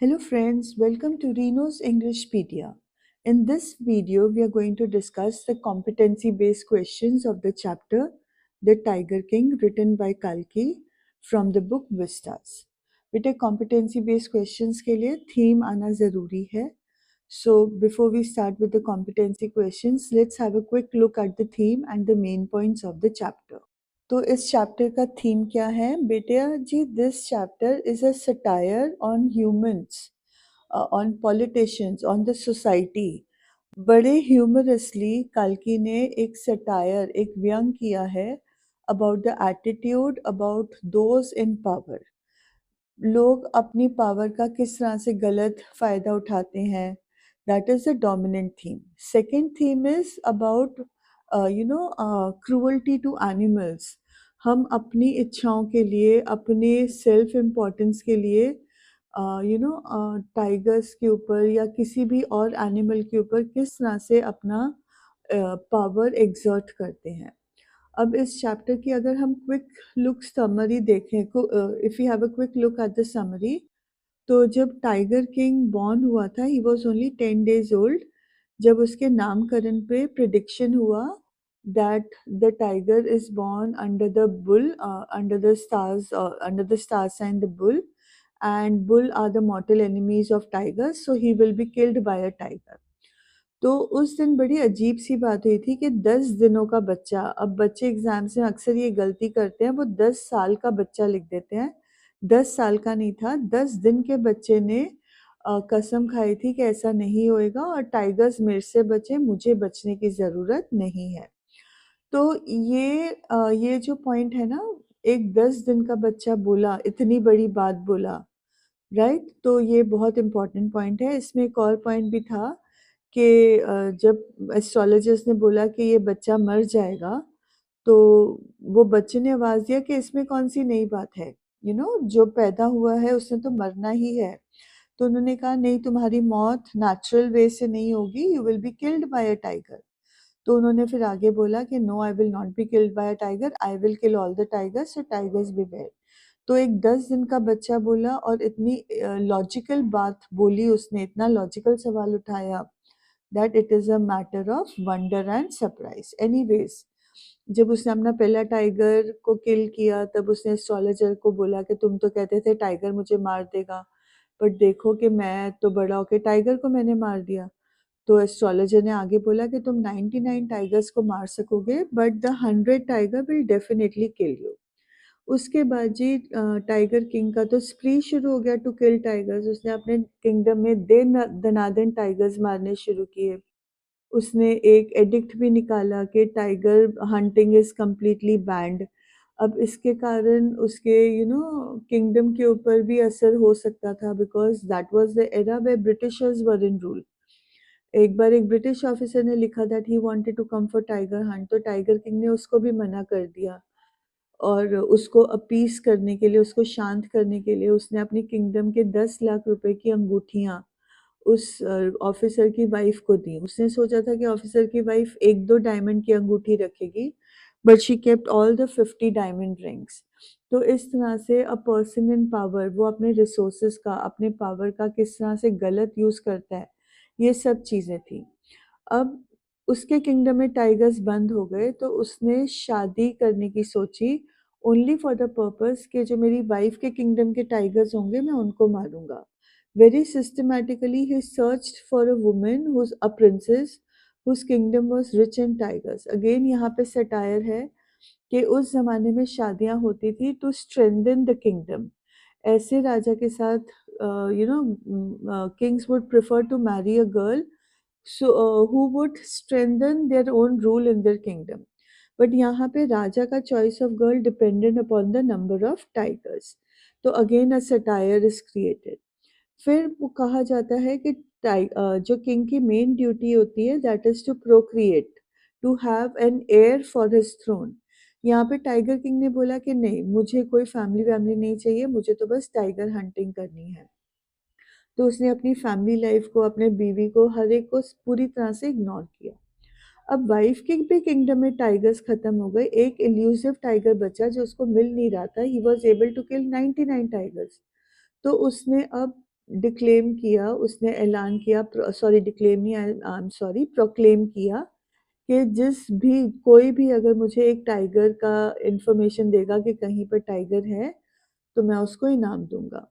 Hello friends, welcome to Reno's Englishpedia. In this video, we are going to discuss the competency-based questions of the chapter The Tiger King written by Kalki from the book Vistas. बेटे competency-based questions के लिए theme आना ज़रूरी है. So before we start with the competency questions, let's have a quick look at the theme and the main points of the chapter. तो इस chapter का theme क्या है बेटिया जी? This chapter is a satire on humans, on politicians, on the society. बड़े humorously कल्कि ने एक सटायर, एक व्यंग किया है about the attitude about those in power. लोग अपनी पावर का किस तरह से गलत फ़ायदा उठाते हैं. That is the dominant theme. Second theme is about cruelty to animals. हम अपनी इच्छाओं के लिए, अपने सेल्फ इम्पोर्टेंस के लिए टाइगर्स के ऊपर या किसी भी और एनिमल के ऊपर किस तरह से अपना पावर एक्सर्ट करते हैं. अब इस चैप्टर की अगर हम क्विक लुक समरी देखें, if you have a quick look at the summary, तो जब टाइगर किंग बॉर्न हुआ था, he was only 10 days old. जब उसके नामकरण पे प्रिडिक्शन हुआ that the tiger is born under the bull, under the star sign the bull, and bull are the mortal enemies of tiger, so he will be killed by a tiger. तो उस दिन बड़ी अजीब सी बात हुई थी कि 10 दिनों का बच्चा, अब बच्चे एग्जाम्स में अक्सर ये गलती करते हैं, वो 10 साल का बच्चा लिख देते हैं. 10 साल का नहीं था, 10 दिन के बच्चे ने कसम खाई थी कि ऐसा नहीं होएगा और टाइगर्स मेरे से बचे, मुझे बचने की ज़रूरत नहीं है. तो ये जो पॉइंट है ना, एक 10 दिन का बच्चा बोला, इतनी बड़ी बात बोला, राइट? तो ये बहुत इम्पोर्टेंट पॉइंट है. इसमें एक और पॉइंट भी था कि जब एस्ट्रोलॉजर्स ने बोला कि ये बच्चा मर जाएगा, तो वो बच्चे ने आवाज़ दिया कि इसमें कौन-सी नई बात है? जो पैदा हुआ है उसने तो मरना ही है. तो उन्होंने कहा नहीं, तुम्हारी मौत नेचुरल वे से नहीं होगी, you will be killed by a tiger. तो उन्होंने फिर आगे बोला कि no, I will not be killed by a tiger, I will kill all the tigers, so tigers beware. तो एक 10 दिन का बच्चा बोला और इतनी लॉजिकल बात बोली उसने, इतना लॉजिकल सवाल उठाया that it is a matter of wonder and surprise. Anyways, जब उसने अपना पहला टाइगर को किल किया, तब उसने एस्ट्रोलॉजर को बोला कि तुम तो कहते थे टाइगर मुझे मार देगा, बट देखो कि मैं तो बड़ा होके टाइगर को मैंने मार दिया. तो एस्ट्रोलॉजर ने आगे बोला कि तुम 99 टाइगर्स को मार सकोगे, but the 100 tiger will definitely kill you. उसके बाद जी टाइगर किंग का तो स्प्री शुरू हो गया टू किल टाइगर्स. उसने अपने किंगडम में दनादन टाइगर्स मारने शुरू किए. उसने एक एडिक्ट भी निकाला कि tiger hunting is completely band. अब इसके कारण उसके किंगडम के ऊपर भी असर हो सकता था, because that was the era where Britishers were in rule. एक बार एक ब्रिटिश ऑफिसर ने लिखा that he wanted to come for tiger hunt, तो टाइगर किंग ने उसको भी मना कर दिया. और उसको अपीस करने के लिए, उसको शांत करने के लिए उसने अपनी किंगडम के 10 लाख रुपए की अंगूठियाँ उस ऑफिसर की वाइफ को दी. उसने सोचा था कि ऑफिसर की वाइफ 1-2 डायमंड की अंगूठी रखेगी, but she kept all the 50 diamond rings. तो इस तरह से अ पर्सन इन पावर, वो अपने रिसोर्सेज का, अपने पावर का किस तरह से गलत यूज़ करता है, ये सब चीज़ें थी. अब उसके किंगडम में टाइगर्स बंद हो गए, तो उसने शादी करने की सोची, ओनली फॉर द पर्पस कि जो मेरी वाइफ के किंगडम के टाइगर्स होंगे मैं उनको मारूंगा. Very systematically he searched for a woman whose a princess whose kingdom was rich in tigers. Again यहाँ पे सटायर है कि उस ज़माने में शादियाँ होती थी टू स्ट्रेंथन द किंगडम. ऐसे राजा के साथ kings would prefer to marry a girl who would strengthen their own rule in their kingdom. But यहाँ पे राजा का choice of girl depended upon the number of tigers. तो again a satire is created. फिर वो कहा जाता है कि जो किंग की मेन ड्यूटी होती है that is to procreate, to have an heir for his throne. यहाँ पे टाइगर किंग ने बोला कि नहीं, मुझे कोई फैमिली वैमिली नहीं चाहिए, मुझे तो बस टाइगर हंटिंग करनी है. तो उसने अपनी फैमिली लाइफ को, अपने बीवी को, हर एक को पूरी तरह से इग्नोर किया. अब वाइफ के भी किंगडम में टाइगर्स खत्म हो गए, एक इल्यूसिव टाइगर बचा जो उसको मिल नहीं रहा था. He was able to kill 99 tigers. तो उसने अब डिक्लेम किया, उसने ऐलान किया, डिक्लेम नहीं, आई एम सॉरी, प्रोक्लेम किया कि जिस भी कोई भी अगर मुझे एक टाइगर का इन्फॉर्मेशन देगा कि कहीं पर टाइगर है, तो मैं उसको इनाम दूँगा।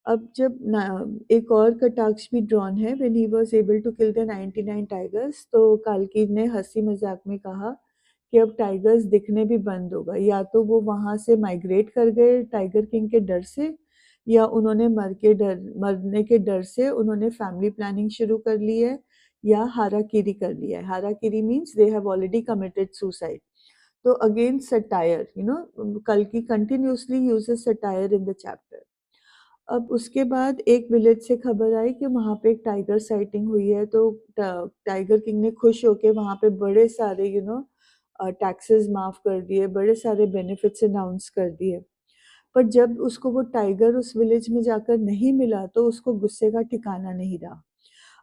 अब जब ना एक और कटाक्ष भी ड्रॉन है, when he was able to kill the 99 tigers, तो काल्की ने हँसी-मज़ाक में कहा कि अब टाइगर्स दिखने भी बंद हो गए, या तो वो वहाँ से माइग्रेट कर गए टाइगर किंग के डर से, या उन्होंने मरने के डर से उन्होंने फैमिली प्लानिंग शुरू कर ली है, या हाराकीरी कर लिया है। Harakiri means they have already committed suicide. तो अगेन सटायर, कल्कि continuously uses satire in the chapter. अब उसके बाद एक विलेज से खबर आई कि वहाँ पे एक टाइगर साइटिंग हुई है, तो टाइगर किंग ने खुश होके वहाँ पे बड़े सारे टैक्सेस माफ़ कर दिए, बड़े सारे बेनिफिट्स अनाउंस कर दिए। पर जब उसको वो टाइगर उस विलेज में जाकर नहीं मिला, तो उसको गुस्से का ठिकाना नहीं रहा।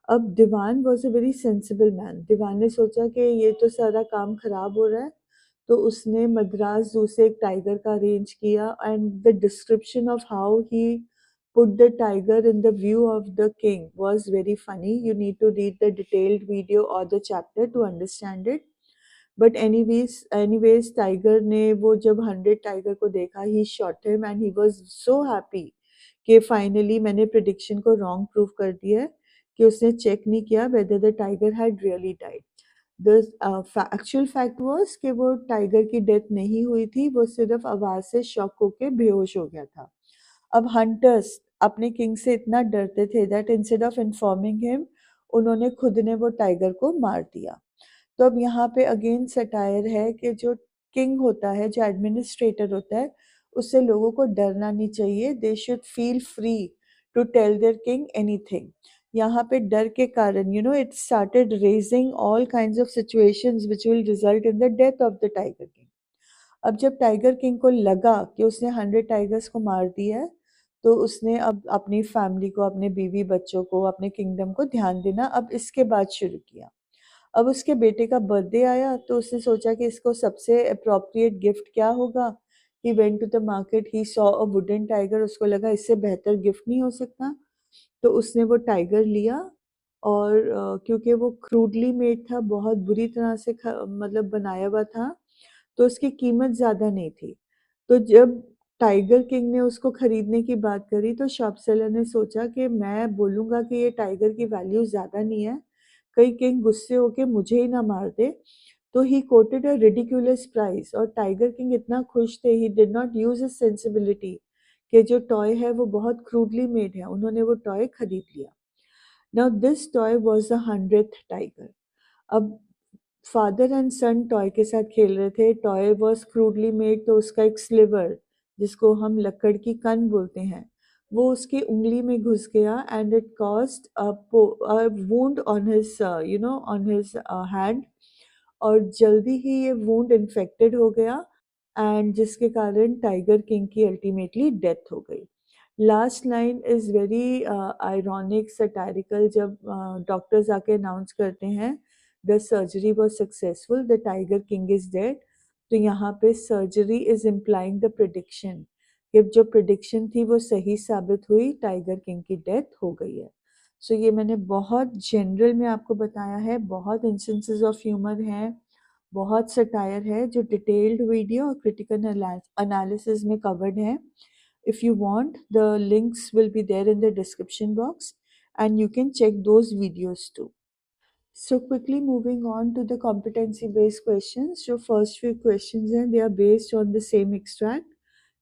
अब dewan was a very sensible man. Dewan ने सोचा कि ये तो सारा काम खराब हो रहा है, तो उसने मद्रास ज़ू से एक टाइगर का अरेंज किया, and the description of how he put the tiger in the view of the king was very funny. You need to read the detailed video or the chapter to understand it. But anyways tiger ने वो जब 100 tiger को देखा, he shot him and he was so happy कि finally मैंने prediction को wrong prove कर दिया है, कि उसने चेक नहीं किया whether the tiger had really died. The actual fact was कि वो टाइगर की डेथ नहीं हुई थी, वो सिर्फ आवाज से शॉक होके बेहोश हो गया था। अब हंटर्स अपने किंग से इतना डरते थे that instead of informing him, उन्होंने खुद ने वो टाइगर को मार दिया। तो अब यहाँ पे अगेन सटायर है कि जो किंग होता है, जो एडमिनिस्ट्रेटर होता है, उससे लोगों को डरना नहीं चाहिए। They should feel free to tell their king anything. यहाँ पे डर के कारण it started raising all kinds of situations which will result in the death of the tiger king. अब जब टाइगर किंग को लगा कि उसने 100 टाइगर्स को मार दिया है, तो उसने अब अपनी फैमिली को, अपने बीवी बच्चों को, अपने किंगडम को ध्यान देना अब इसके बाद शुरू किया। अब उसके बेटे का बर्थडे आया, तो उसने सोचा कि इसको सबसे एप्रोप्रिएट गिफ्ट क्या होगा। He went to the market, he saw a wooden tiger, उसको लगा इससे बेहतर गिफ्ट नहीं हो सकता। तो उसने वो टाइगर लिया, और क्योंकि वो क्रूडली मेड था, बहुत बुरी तरह से मतलब बनाया हुआ था, तो उसकी कीमत ज़्यादा नहीं थी। तो जब टाइगर किंग ने उसको खरीदने की बात करी, तो शॉप सेलर ने सोचा कि मैं बोलूँगा कि ये टाइगर की वैल्यू ज़्यादा नहीं है, कहीं किंग गुस्से होके मुझे ही ना मार दे। तो ही कोटेड अ रिडिक्युलस प्राइस, और टाइगर किंग इतना खुश थे, he did not use his sensibility कि जो टॉय है वो बहुत क्रूडली मेड है, उन्होंने वो टॉय खरीद लिया। Now this toy was the 100th tiger. अब फादर एंड सन टॉय के साथ खेल रहे थे। टॉय वाज क्रूडली मेड, तो उसका एक स्लिवर, जिसको हम लकड़ की कन बोलते हैं, वो उसकी उंगली में घुस गया, and it caused a wound on his on his hand, और जल्दी ही ये वुंड इन्फेक्टेड हो गया, एंड जिसके कारण टाइगर किंग की अल्टीमेटली डेथ हो गई। Last line is very ironic, satirical, जब डॉक्टर्स आके अनाउंस करते हैं the surgery was successful, the tiger king is dead. तो यहाँ पे surgery is implying the prediction, कि जो प्रिडिक्शन थी वो सही साबित हुई, टाइगर किंग की डेथ हो गई है। सो ये मैंने बहुत जनरल में आपको बताया है, बहुत इंस्टेंसेस ऑफ ह्यूमर हैं, बहुत सटायर है, जो डिटेल्ड वीडियो और क्रिटिकल एनालिसिस में कवर्ड है। If you want, the links will be there in the description box, and you can check those videos too. So quickly moving on to the competency based questions. So first few questions and they are based on the same extract.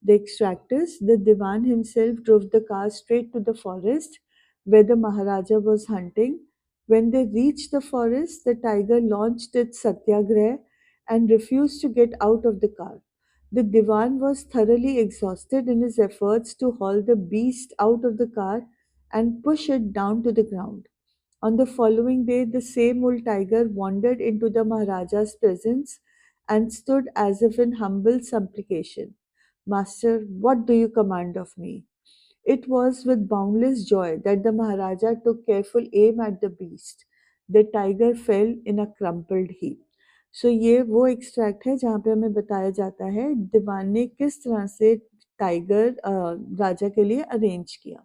The extract is the Diwan himself drove the car straight to the forest where the Maharaja was hunting. When they reached the forest, the tiger launched its satyagrah and refused to get out of the car. The Diwan was thoroughly exhausted in his efforts to haul the beast out of the car and push it down to the ground. On the following day, the same old tiger wandered into the Maharaja's presence and stood as if in humble supplication. Master, what do you command of me? It was with boundless joy that the Maharaja took careful aim at the beast. The tiger fell in a crumpled heap. So ये वो extract है जहाँ पे हमें बताया जाता है दीवान ने किस तरह से टाइगर राजा के लिए अरेंज किया।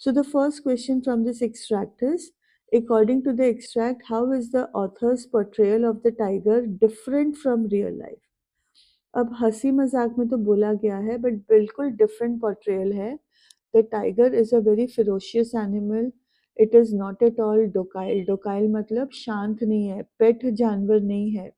So the first question from this extract is, according to the extract, how is the author's portrayal of the tiger different from real life? अब हंसी मजाक में तो बोला गया है बट बिल्कुल डिफरेंट पोर्ट्रेयल है. The tiger is a very ferocious animal. It is not at all docile. Docile मतलब शांत नहीं है, पेट जानवर नहीं है.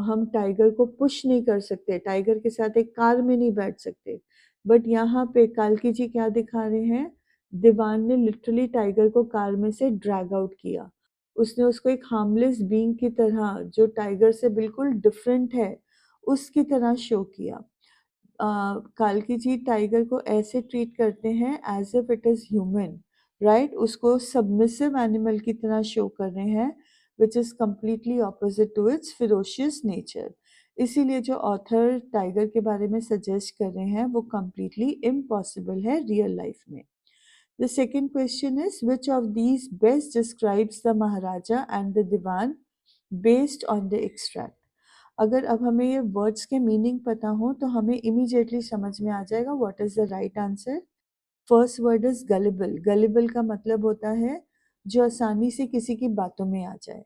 हम टाइगर को पुश नहीं कर सकते, टाइगर के साथ एक कार में नहीं बैठ सकते. बट यहाँ पे काल्की जी क्या दिखा रहे हैं, दीवान ने लिटरली टाइगर को कार में से ड्रैग आउट किया. उसने उसको एक हार्मलेस बीइंग की तरह, जो टाइगर से बिल्कुल डिफरेंट है, उसकी तरह शो किया. काल्की जी टाइगर को ऐसे ट्रीट करते हैं as if it is human, right. उसको सबमिसिव एनिमल की तरह शो कर रहे हैं, which is completely opposite to its ferocious nature. इसीलिए जो ऑथर टाइगर के बारे में सजेस्ट कर रहे हैं वो कम्प्लीटली इम्पॉसिबल है रियल लाइफ में. The second question is, which of these best describes the Maharaja and the Diwan based on the extract. अगर अब हमें ये वर्ड्स के मीनिंग पता हो तो हमें इमीडिएटली समझ में आ जाएगा what is the right answer. First word is gullible. Gullible का मतलब होता है जो आसानी से किसी की बातों में आ जाए.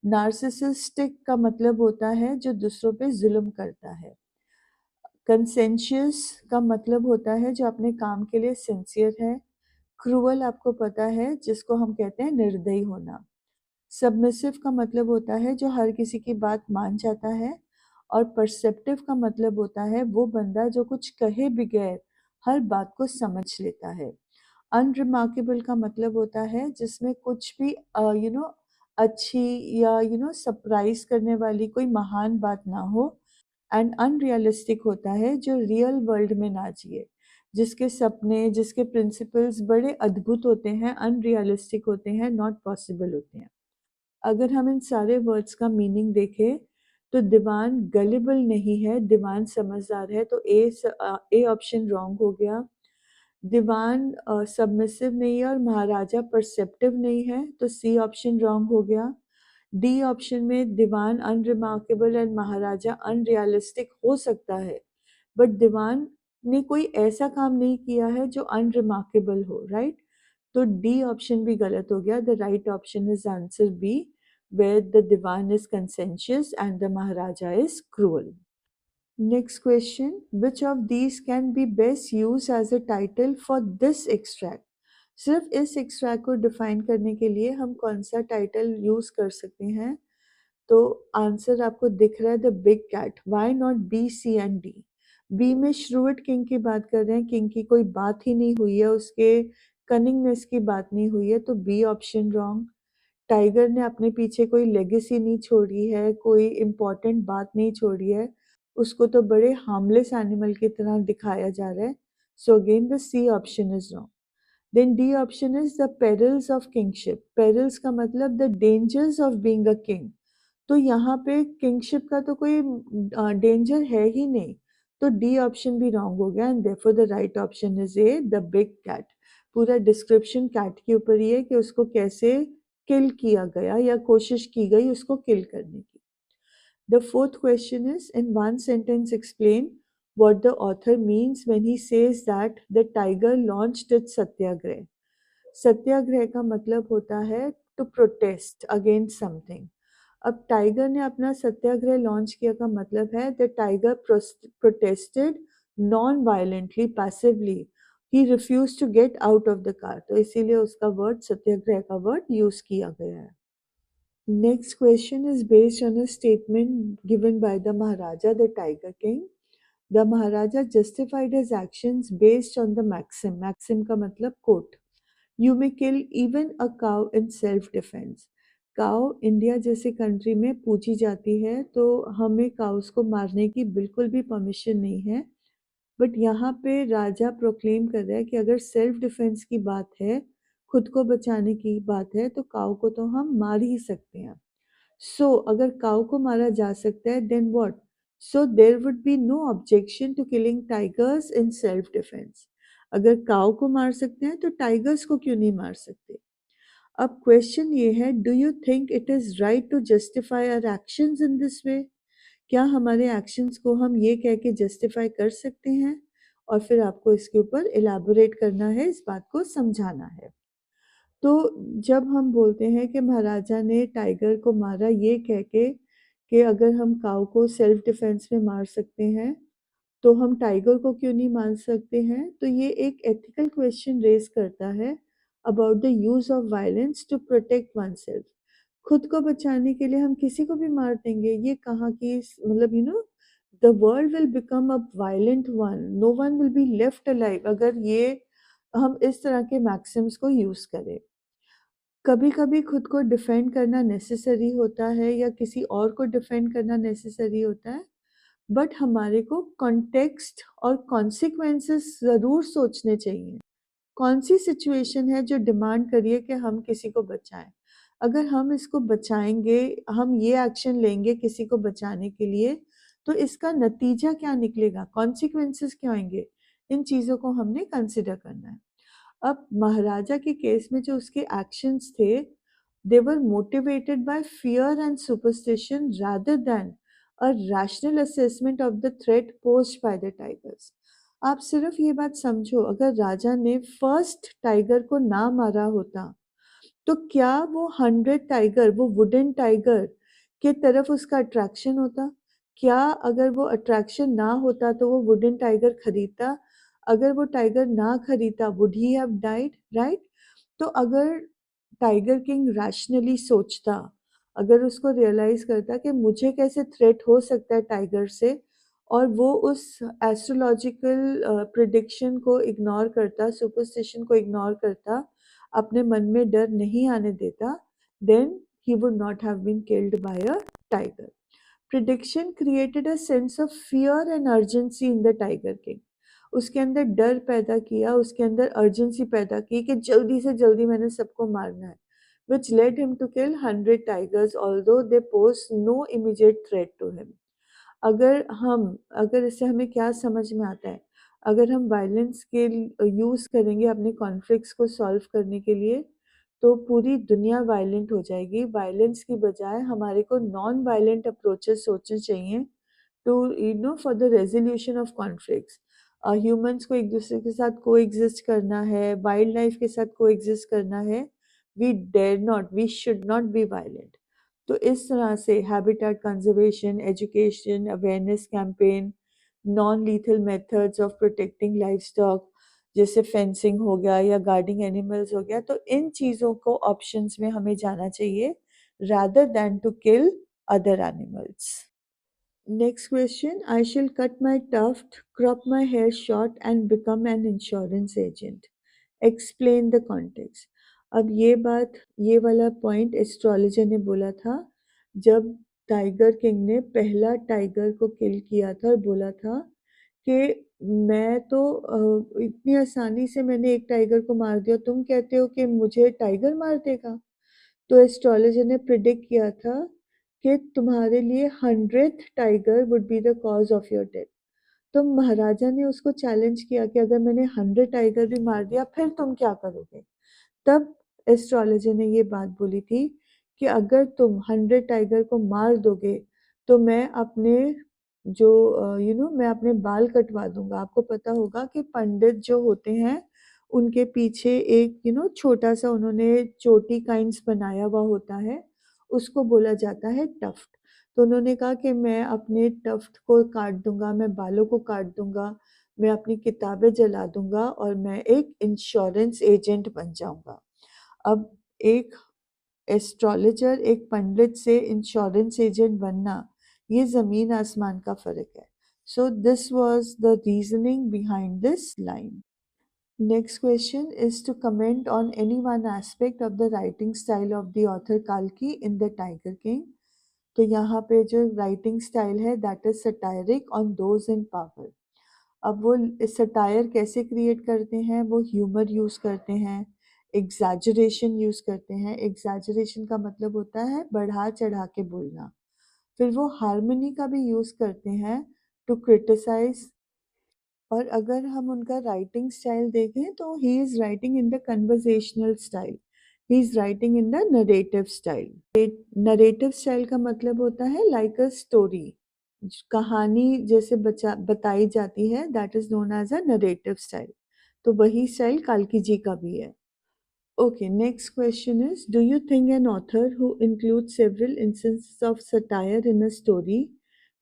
नार्सिसिस्टिक का मतलब होता है जो दूसरों पे जुल्म करता है. कंसेंशियस का मतलब होता है जो अपने काम के लिए सिंसियर है. क्रूअल आपको पता है जिसको हम कहते हैं निर्दयी होना. सबमिसिव का मतलब होता है जो हर किसी की बात मान जाता है. और परसेप्टिव का मतलब होता है वो बंदा जो कुछ कहे बगैर हर बात को समझ लेता है. अनरिमार्केबल का मतलब होता है जिसमें कुछ भी अच्छी या सरप्राइज करने वाली कोई महान बात ना हो. एंड अनरियलिस्टिक होता है जो रियल वर्ल्ड में ना जिए, जिसके सपने, जिसके प्रिंसिपल्स बड़े अद्भुत होते हैं, अनरियलिस्टिक होते हैं, नॉट पॉसिबल होते हैं. अगर हम इन सारे वर्ड्स का मीनिंग देखें तो दीवान गलिबल नहीं है, दीवान समझदार है. तो ए ऑप्शन रॉन्ग हो गया. दीवान सबमिसिव नहीं है और महाराजा परसेप्टिव नहीं है, तो सी ऑप्शन रॉन्ग हो गया. डी ऑप्शन में दीवान अनरिमार्केबल एंड महाराजा अनरियलिस्टिक हो सकता है, बट दीवान ने कोई ऐसा काम नहीं किया है जो अनरिमार्केबल हो, राइट. तो डी ऑप्शन भी गलत हो गया. The right option is answer B, where the divan is conscientious and the maharaja is cruel. Next question, which of these can be best used as a title for this extract? सिर्फ इस extract को define करने के लिए हम कौन सा title use कर सकते हैं? तो आंसर आपको दिख रहा है, the big cat. Why not B, C and D? B में श्रूड किंग की बात कर रहे हैं, किंग की कोई बात ही नहीं हुई है, उसके कनिंगनेस की बात नहीं हुई है, तो बी ऑप्शन रॉन्ग. टाइगर ने अपने पीछे कोई लेगेसी नहीं छोड़ी है, कोई इम्पोर्टेंट बात नहीं छोड़ी है, उसको तो बड़े हार्मलेस एनिमल की तरह दिखाया जा रहा है. So again the C option is wrong. Then D option is the perils of kingship. Perils का मतलब the dangers of being a king. तो यहाँ पे किंगशिप का तो कोई डेंजर है ही नहीं, तो डी ऑप्शन भी रॉन्ग हो गया. And therefore the right option is A, the big cat. पूरा डिस्क्रिप्शन कैट के ऊपर ही है कि उसको कैसे किल किया गया या कोशिश की गई उसको किल करने की. The fourth question is, in one sentence explain what the author means when he says that the tiger launched its satyagraha. Satyagraha का मतलब होता है टू प्रोटेस्ट अगेंस्ट समथिंग. अब टाइगर ने अपना सत्याग्रह लॉन्च किया का मतलब है the tiger protested non violently, passively. He refuse to get out of the car, तो इसीलिए उसका वर्ड सत्याग्रह का वर्ड यूज किया गया है. Next question is based on a statement given by the Maharaja the tiger king. The Maharaja justified his actions based on the maxim. Maxim का मतलब quote. You may kill even a cow in self defence. Cow India जैसे country में पूजी जाती है, तो हमें cows को मारने की बिल्कुल भी परमिशन नहीं है. बट यहाँ पे राजा प्रोक्लेम कर रहा है कि अगर सेल्फ डिफेंस की बात है, खुद को बचाने की बात है, तो काउ को तो हम मार ही सकते हैं. सो अगर काउ को मारा जा सकता है, then what? So there would be no objection to killing tigers in self defence. अगर काउ को मार सकते हैं तो टाइगर्स को क्यों नहीं मार सकते? अब क्वेश्चन ये है, do you think it is right to justify our actions in this way? क्या हमारे एक्शंस को हम ये कह के जस्टिफाई कर सकते हैं? और फिर आपको इसके ऊपर इलैबोरेट करना है, इस बात को समझाना है। तो जब हम बोलते हैं कि महाराजा ने टाइगर को मारा ये कह के कि अगर हम काऊ को सेल्फ डिफेंस में मार सकते हैं, तो हम टाइगर को क्यों नहीं मार सकते हैं? तो ये एक एथिकल क्वेश्चन रेज़ करता है about the use of violence to protect oneself. खुद को बचाने के लिए हम किसी को भी मार देंगे, ये कहाँ की मतलब the world will become a violent one, no one will be left alive अगर ये हम इस तरह के मैक्सिम्स को यूज़ करें। कभी-कभी खुद को डिफेंड करना नेसेसरी होता है या किसी और को डिफेंड करना नेसेसरी होता है, बट हमारे को कॉन्टेक्स्ट और कॉन्सिक्वेंसेस ज़रूर सोचने चाहिए। कौन-सी सिचुएशन है जो डिमांड कर रही है कि हम किसी को बचाएँ? अगर हम इसको बचाएँगे, हम ये एक्शन लेंगे किसी को बचाने के लिए, तो इसका नतीजा क्या निकलेगा? कॉन्सिक्वेंसेस क्या आएँगे? इन चीज़ों को हमने कंसिडर करना है। अब महाराजा के केस में जो उसके एक्शंस थे, they were motivated by fear and superstition rather than a rational assessment of the threat posed by the tigers. आप सिर्फ ये बात समझो, अगर राजा ने फर्स्ट टाइगर को ना मारा होता, तो क्या वो 100 टाइगर, वो वुडन टाइगर के तरफ उसका अट्रैक्शन होता? क्या अगर वो अट्रैक्शन ना होता तो वो वुडन टाइगर खरीदता? अगर वो टाइगर ना खरीदता, would he have died, right? तो अगर टाइगर किंग रैशनली सोचता, अगर उसको रियलाइज़ करता कि मुझे कैसे थ्रेट हो सकता है टाइगर से और वो उस एस्ट्रोलॉजिकल प्रेडिक्शन को इग्नोर करता, सुपरस्टिशन को इग्नोर करता, अपने मन में डर नहीं आने देता, then he would not have been killed by a tiger. Prediction created a sense of fear and urgency in the tiger king. उसके अंदर डर पैदा किया, उसके अंदर अर्जेंसी पैदा की कि जल्दी से जल्दी मैंने सबको मारना है, which led him to kill 100 tigers although they posed no immediate threat to him. अगर इससे हमें क्या समझ में आता है, अगर हम वायलेंस के यूज़ करेंगे अपने कॉन्फ्लिक्ट्स को सॉल्व करने के लिए, तो पूरी दुनिया वायलेंट हो जाएगी। वायलेंस की बजाय हमारे को नॉन वायलेंट अप्रोचेस सोचने चाहिए to for the resolution of conflicts. Humans को एक दूसरे के साथ कोएग्जिस्ट करना है, वाइल्ड लाइफ के साथ कोएग्जिस्ट करना है। We should not be violent. तो इस तरह से habitat conservation, education, awareness campaign, non lethal methods of protecting livestock जैसे फेंसिंग हो गया या गार्डिंग एनिमल्स हो गया, तो इन चीज़ों को ऑप्शंस में हमें जाना चाहिए rather than to kill other animals. Next question, I shall cut my tuft, crop my hair short and become an insurance agent. Explain the context. अब ये वाला पॉइंट एस्ट्रोलॉजर ने बोला था जब टाइगर किंग ने पहला टाइगर को किल किया था और बोला था कि मैं तो इतनी आसानी से मैंने एक टाइगर को मार दिया, तुम कहते हो कि मुझे टाइगर मार देगा। तो एस्ट्रोलॉजर ने प्रिडिक्ट किया था कि तुम्हारे लिए 100th tiger would be the cause of your death. तो महाराजा ने उसको चैलेंज किया कि अगर मैंने 100 टाइगर भी मार दिया फिर तुम क्या करोगे? तब एस्ट्रोलॉजर ने ये बात बोली थी कि अगर तुम 100 टाइगर को मार दोगे तो मैं अपने मैं अपने बाल कटवा दूंगा। आपको पता होगा कि पंडित जो होते हैं उनके पीछे एक छोटा सा उन्होंने चोटी काइंड्स बनाया हुआ होता है, उसको बोला जाता है टफ्ट। तो उन्होंने कहा कि मैं अपने टफ्ट को काट दूंगा, मैं बालों को काट दूंगा, मैं अपनी किताबें जला दूंगा और मैं एक इंश्योरेंस एजेंट बन जाऊंगा। अब एक एस्ट्रोलॉजर, एक पंडित से इंश्योरेंस एजेंट बनना, ये ज़मीन आसमान का फ़र्क है। So this was the reasoning behind this line. Next question is to comment on any one aspect of the writing style of the author Kalki in The Tiger King. तो यहाँ पे जो राइटिंग स्टाइल है that is सटायरिक on those in power. अब वो satire कैसे create करते हैं, वो ह्यूमर यूज़ करते हैं, एग्जैजरेशन यूज़ करते हैं। एग्जैजरेशन का मतलब होता है बढ़ा चढ़ा के बोलना। फिर वो हार्मनी का भी यूज़ करते हैं टू क्रिटिसाइज। और अगर हम उनका राइटिंग स्टाइल देखें तो he is writing in the conversational style, he is writing in the narrative style. Narrative style का मतलब होता है लाइक अ स्टोरी। कहानी जैसे बताई जाती है, that is known as a narrative style. तो वही स्टाइल काल्की जी का भी है। Okay, next question is, do you think an author who includes several instances of satire in a story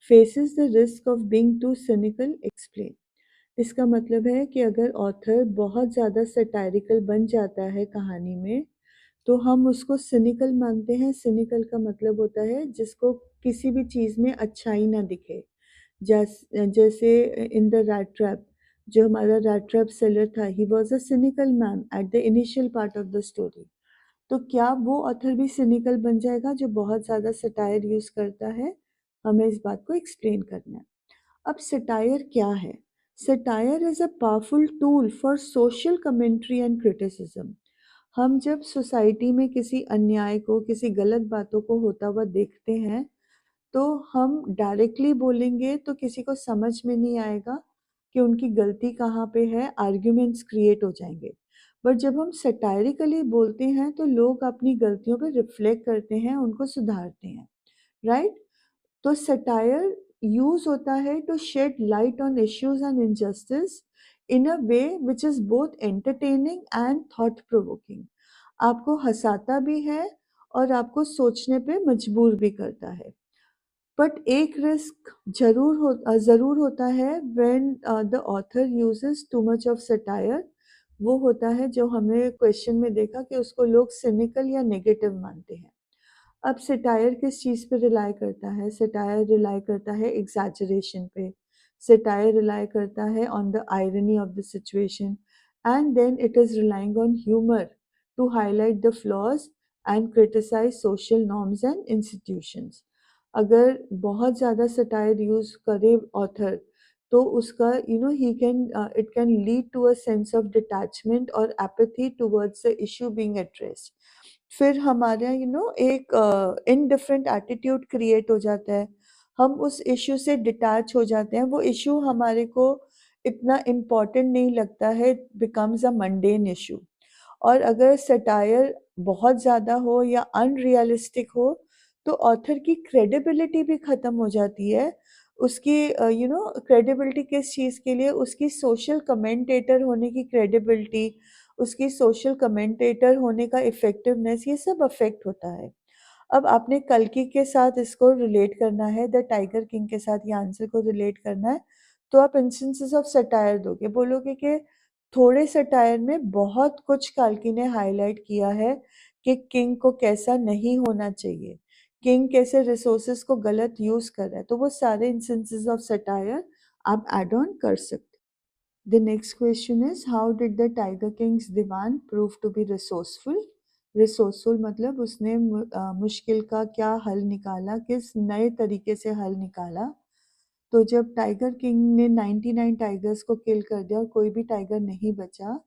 faces the risk of being too cynical? Explain. इसका मतलब है कि अगर ऑथर बहुत ज़्यादा सटायरिकल बन जाता है कहानी में, तो हम उसको सिनिकल मानते हैं। सिनिकल का मतलब होता है जिसको किसी भी चीज़ में अच्छाई ना दिखे। जैसे इन द रैट ट्रैप, जो हमारा रैट ट्रैप सेलर था, he was a cynical man at the initial part of the story. तो क्या वो ऑथर भी सिनिकल बन जाएगा जो बहुत ज़्यादा सटायर यूज़ करता है? हमें इस बात को एक्सप्लेन करना है। अब सटायर क्या है? Satire is a powerful tool for social commentary and criticism. हम जब सोसाइटी में किसी अन्याय को, किसी गलत बातों को होता हुआ देखते हैं, तो हम डायरेक्टली बोलेंगे तो किसी को समझ में नहीं आएगा कि उनकी गलती कहाँ पे है, आर्ग्यूमेंट्स क्रिएट हो जाएंगे। बट जब हम सटायरिकली बोलते हैं तो लोग अपनी गलतियों पे रिफ्लेक्ट करते हैं, उनको सुधारते हैं, राइट? तो सटायर यूज होता है to shed light on issues and injustice in a way which is both entertaining and thought provoking. आपको हंसाता भी है और आपको सोचने पे मजबूर भी करता है। बट एक रिस्क ज़रूर होता है when the author uses too much of satire. वो होता है जो हमने क्वेश्चन में देखा कि उसको लोग सिनिकल या नेगेटिव मानते हैं। अब सटायर किस चीज़ पे रिलाई करता है? सटायर रिलाई करता है एग्जैजरेशन पे। सटायर रिलाई करता है on the irony of the situation, and then it is relying on humour to highlight the flaws and criticise social norms and institutions. अगर बहुत ज़्यादा सटायर यूज़ करे ऑथर, तो उसका ही can it can lead to a sense of detachment और apathy towards the issue being addressed. फिर हमारा एक इनडिफरेंट एटीट्यूड क्रिएट हो जाता है। हम उस इश्यू से डिटैच हो जाते हैं, वो इश्यू हमारे को इतना इम्पोर्टेंट नहीं लगता है, बिकम्स अ मंडेन इशू। और अगर सटायर बहुत ज़्यादा हो या अनरियलिस्टिक हो, तो ऑथर की क्रेडिबिलिटी भी ख़त्म हो जाती है। उसकी क्रेडिबिलिटी किस चीज़ के लिए? उसकी सोशल कमेंटेटर होने की क्रेडिबिलिटी, उसकी सोशल कमेंटेटर होने का इफ़ेक्टिवनेस, ये सब अफ़ेक्ट होता है। अब आपने कल्कि के साथ इसको रिलेट करना है, द टाइगर किंग के साथ ये आंसर को रिलेट करना है, तो आप इंस्टेंसेस ऑफ सटायर दोगे, बोलोगे कि थोड़े सटायर में बहुत कुछ कल्कि ने हाईलाइट किया है कि किंग को कैसा नहीं होना चाहिए, किंग कैसे रिसोर्सेज को गलत यूज कर रहा है। तो वो सारे इंस्टेंसेस ऑफ सटायर आप एड ऑन कर सकते। The next question is, how did the Tiger King's Diwan prove to be resourceful? Resourceful मतलब उसने मुश्किल का क्या हल निकाला, किस नए तरीके से हल निकाला। तो जब टाइगर किंग ने 99 टाइगर्स को किल कर दिया और कोई भी टाइगर नहीं बचा,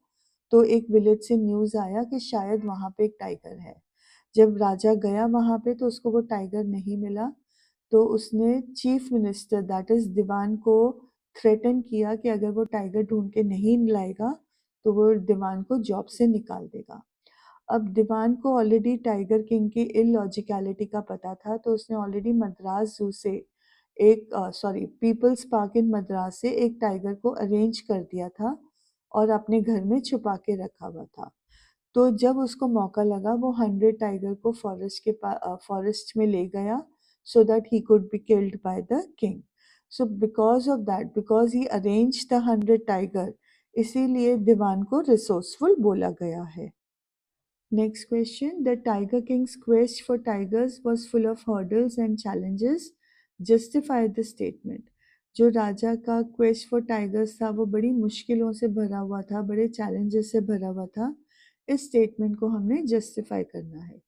तो एक विलेज से न्यूज़ आया कि शायद वहाँ पे एक टाइगर है। जब राजा गया वहाँ पे तो उसको वो टाइगर नहीं मिला, तो उसने चीफ मिनिस्टर दैट इज़ दीवान को थ्रेटन किया कि अगर वो टाइगर ढूंढ के नहीं लाएगा तो वो दीवान को जॉब से निकाल देगा। अब दीवान को ऑलरेडी टाइगर किंग की इलॉजिकलिटी का पता था, तो उसने ऑलरेडी मद्रास जू से पीपल्स पार्क इन मद्रास से एक टाइगर को अरेंज कर दिया था और अपने घर में छुपा के रखा हुआ था। तो जब उसको मौका लगा, वो 100 टाइगर को फॉरेस्ट में ले गया, so that he could be killed by the king. So because of that, because he arranged the 100 tiger, इसीलिए दीवान को रिसोर्सफुल बोला गया है। Next question, the Tiger King's quest for tigers was full of hurdles and challenges. Justify the statement. जो राजा का quest for tigers था वो बड़ी मुश्किलों से भरा हुआ था, बड़े चैलेंजेस से भरा हुआ था। इस स्टेटमेंट को हमने जस्टिफाई करना है।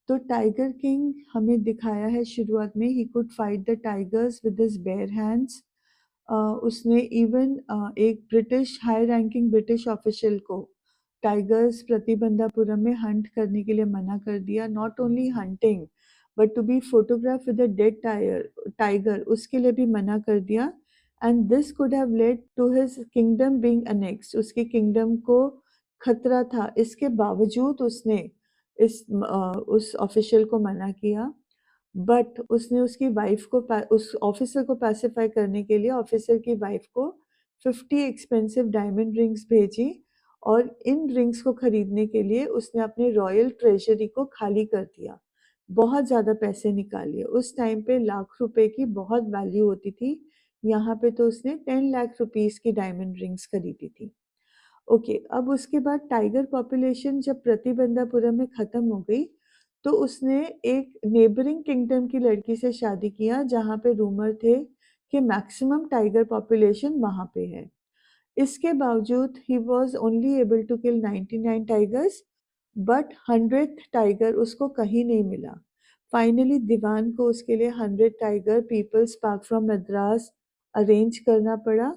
तो टाइगर किंग हमें दिखाया है शुरुआत में, he could fight the tigers with his bare hands. उसने इवन एक British high ranking British official को टाइगर्स प्रतिबंधापुरम में हंट करने के लिए मना कर दिया। Not only hunting but to be photograph with a dead tiger, उसके लिए भी मना कर दिया। And this could have led to his kingdom being annexed, उसके किंगडम को खतरा था, इसके बावजूद उसने उस ऑफिशियल को मना किया। बट उसने उसकी वाइफ को उस ऑफिसर को पैसिफाई करने के लिए ऑफिसर की वाइफ को 50 एक्सपेंसिव डायमंड रिंग्स भेजी और इन रिंग्स को खरीदने के लिए उसने अपने रॉयल ट्रेजरी को खाली कर दिया, बहुत ज़्यादा पैसे निकाल लिए। उस टाइम पे लाख रुपए की बहुत वैल्यू होती थी, यहाँ पे तो उसने 10 लाख रुपीस की डायमंड रिंग्स खरीदी थी। ओके, अब उसके बाद टाइगर पॉपुलेशन जब प्रतिबंधापुरम में ख़त्म हो गई, तो उसने एक नेबरिंग किंगडम की लड़की से शादी किया, जहाँ पे रूमर थे कि मैक्सिमम टाइगर पॉपुलेशन वहाँ पे है। इसके बावजूद he was only able to kill 99 tigers, but 100th tiger उसको कहीं नहीं मिला। फाइनली दीवान को उसके लिए 100 tiger people's park from Madras arrange करना पड़ा।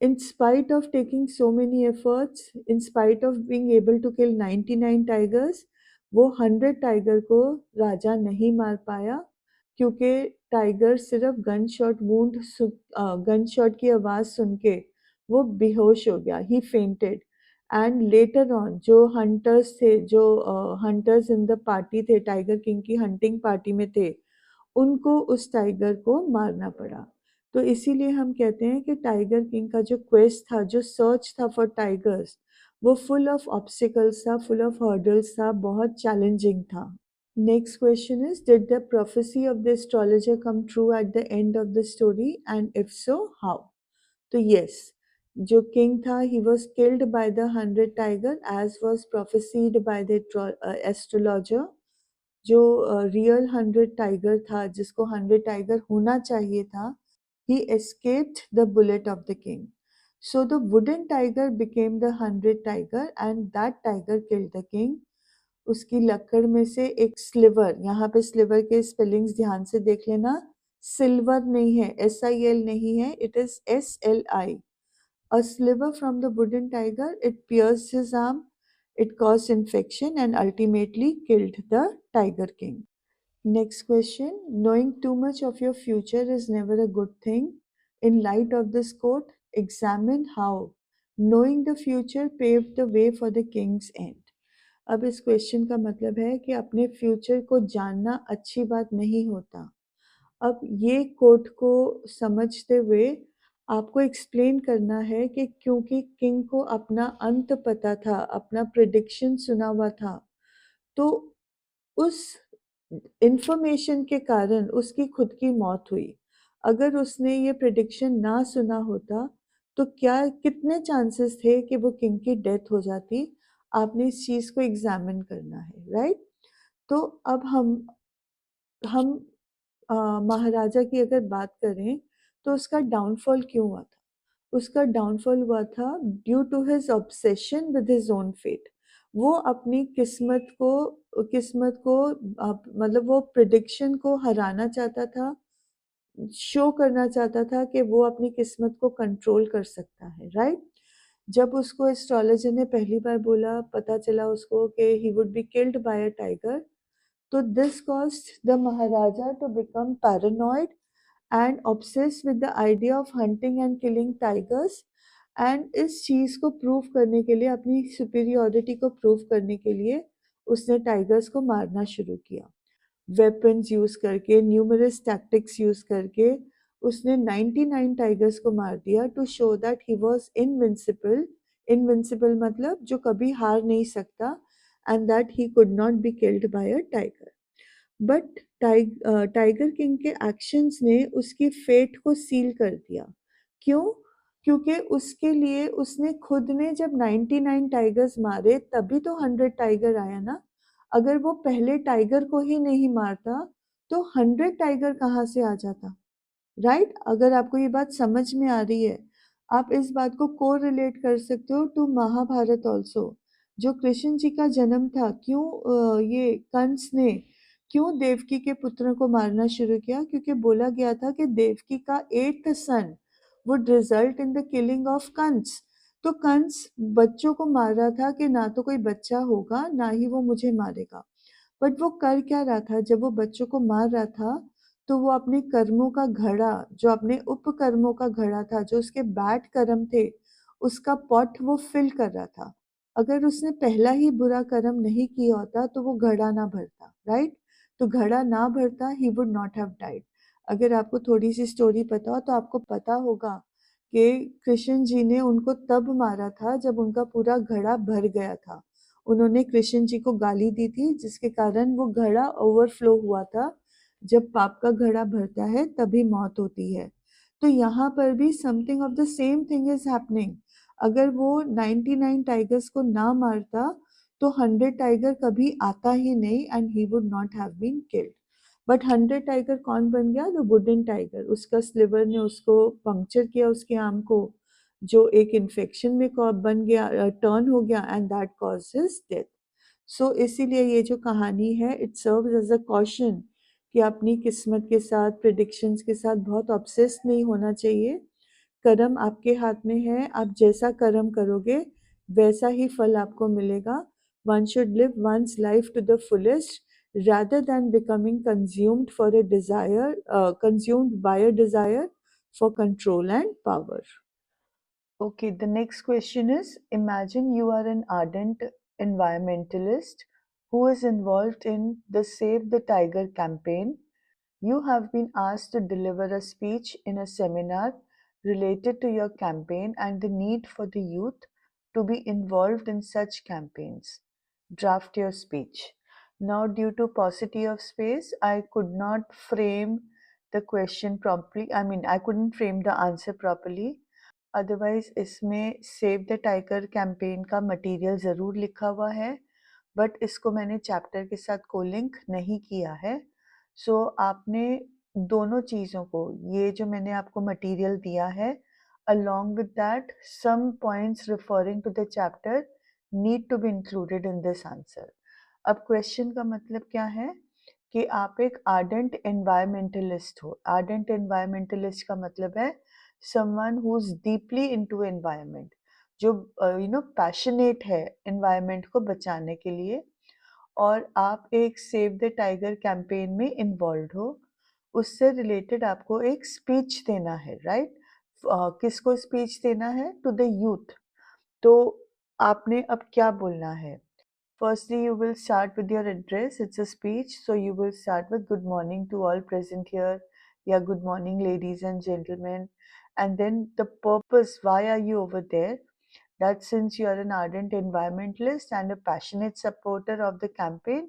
In spite of taking so many efforts, in spite of being able to kill 99 tigers, वो 100 टाइगर को राजा नहीं मार पाया, क्योंकि टाइगर सिर्फ गन शॉट की आवाज़ सुन के वो बेहोश हो गया, ही फेंटेड। एंड लेटर ऑन जो हंटर्स थे, जो हंटर्स इन द पार्टी थे, टाइगर किंग की हंटिंग पार्टी में थे, उनको उस टाइगर को मारना पड़ा। तो इसीलिए हम कहते हैं कि टाइगर किंग का जो क्वेस्ट था, जो सर्च था फॉर टाइगर्स, वो फुल ऑफ ऑब्स्टिकल्स था, फुल ऑफ हर्डल्स था, बहुत चैलेंजिंग था। Next question is, did the prophecy of the astrologer come true at the end of the story and if so how? तो yes, जो king था, he was killed by the 100 tiger as was prophesied by the astrologer. जो real 100 tiger था, जिसको 100 tiger होना चाहिए था, he escaped the bullet of the king. So the wooden tiger became the 100 tiger and that tiger killed the king. उसकी लकड़ में से एक स्लिवर, यहाँ पे स्लिवर के स्पेलिंग्स ध्यान से देख लेना, सिल्वर नहीं है, SIL नहीं है, it is SLI. A sliver from the wooden tiger, it pierced his arm, it caused infection and ultimately killed the tiger king. Next question. Knowing too much of your future is never a good thing. In light of this quote, examine how knowing the future paved the way for the king's end. अब इस question का मतलब है कि अपने future को जानना अच्छी बात नहीं होता। अब ये कोट को समझते हुए आपको एक्सप्लेन करना है कि क्योंकि किंग को अपना अंत पता था, अपना प्रिडिक्शन सुना हुआ था, तो उस इन्फॉर्मेशन के कारण उसकी खुद की मौत हुई। अगर उसने ये प्रिडिक्शन ना सुना होता, तो क्या कितने चांसेस थे कि वो किंग की डेथ हो जाती? आपने इस चीज़ को एग्ज़ामिन करना है, राइट? तो अब हम महाराजा की अगर बात करें, तो उसका डाउनफॉल क्यों हुआ था? उसका डाउनफॉल हुआ था due to his obsession with his own fate. वो अपनी किस्मत को मतलब वो प्रिडिक्शन को हराना चाहता था, शो करना चाहता था कि वो अपनी किस्मत को कंट्रोल कर सकता है, राइट? जब उसको एस्ट्रोलॉजर ने पहली बार बोला, पता चला उसको कि he would be killed by a tiger, so this caused the Maharaja to become paranoid and obsessed with the idea of hunting and killing tigers. And इस चीज़ को प्रूव करने के लिए, अपनी सुपीरियॉरिटी को प्रूव करने के लिए, उसने टाइगर्स को मारना शुरू किया। वेपन्स यूज़ करके, न्यूमरस टैक्टिक्स यूज़ करके उसने 99 टाइगर्स को मार दिया to show that he was invincible. Invincible मतलब जो कभी हार नहीं सकता, and that he could not be killed by a tiger. But tiger king के एक्शंस ने उसकी फेट को सील कर दिया। क्यों? क्योंकि उसके लिए उसने खुद ने जब 99 टाइगर्स मारे, तभी तो 100 टाइगर आया ना। अगर वो पहले टाइगर को ही नहीं मारता, तो 100 टाइगर कहाँ से आ जाता? राइट? अगर आपको ये बात समझ में आ रही है, आप इस बात को कोरिलेट कर सकते हो टू महाभारत ऑल्सो। जो कृष्ण जी का जन्म था, क्यों ये कंस ने क्यों देवकी के पुत्र को मारना शुरू किया? क्योंकि बोला गया था कि देवकी का 8th son would result in the killing of Kansa. तो कंस बच्चों को मार रहा था कि ना तो कोई बच्चा होगा, ना ही वो मुझे मारेगा। बट वो कर क्या रहा था? जब वो बच्चों को मार रहा था, तो वो अपने कर्मों का घड़ा, जो अपने उपकर्मों का घड़ा था, जो उसके बैड कर्म थे, उसका पॉट वो फिल कर रहा था। अगर उसने पहला ही बुरा कर्म नहीं किया होता, तो वो घड़ा ना भरता, राइट? तो घड़ा ना भरता, ही वुड नॉट हैव डाइड। अगर आपको थोड़ी सी स्टोरी पता हो तो आपको पता होगा कि कृष्ण जी ने उनको तब मारा था जब उनका पूरा घड़ा भर गया था। उन्होंने कृष्ण जी को गाली दी थी जिसके कारण वो घड़ा ओवरफ्लो हुआ था। जब पाप का घड़ा भरता है तभी मौत होती है। तो यहाँ पर भी something of the same thing is happening. अगर वो 99 टाइगर्स को ना मारता तो 100 टाइगर कभी आता ही नहीं and he would not have been killed. But 100 tiger कौन बन गया? The wooden tiger. उसका स्लिवर ने उसको पंक्चर किया, उसके आर्म को, जो एक इन्फेक्शन में बन गया, टर्न हो गया and that causes death. So इसीलिए ये जो कहानी है it serves as a caution कि अपनी किस्मत के साथ, प्रिडिक्शंस के साथ बहुत ऑब्सेस्ड नहीं होना चाहिए। कर्म आपके हाथ में है, आप जैसा कर्म करोगे वैसा ही फल आपको मिलेगा। One should live one's life to the fullest rather than becoming consumed by a desire for control and power. Okay, the next question is, imagine you are an ardent environmentalist who is involved in the Save the Tiger campaign. You have been asked to deliver a speech in a seminar related to your campaign and the need for the youth to be involved in such campaigns. Draft your speech. Now, due to paucity of space, I could not frame the question properly. I couldn't frame the answer properly. Otherwise इसमें save the tiger campaign का material ज़रूर लिखा हुआ है, but इसको मैंने chapter के साथ कोलिंक नहीं किया है। सो आपने दोनों चीज़ों को, ये जो मैंने आपको मटेरियल दिया है, along with that some points referring to the chapter need to be included in this answer. अब क्वेश्चन का मतलब क्या है कि आप एक आर्डेंट एनवायरमेंटलिस्ट हो। आर्डेंट एनवायरमेंटलिस्ट का मतलब है someone who's deeply into environment, जो पैशनेट है एनवायरमेंट को बचाने के लिए, और आप एक सेव द टाइगर कैंपेन में इन्वॉल्व हो। उससे रिलेटेड आपको एक स्पीच देना है, राइट? किसको स्पीच देना है? To the youth. तो आपने अब क्या बोलना है? Firstly, you will start with your address. It's a speech, so you will start with good morning to all present here. Yeah, good morning, ladies and gentlemen. And then the purpose, why are you over there? That since you are an ardent environmentalist and a passionate supporter of the campaign,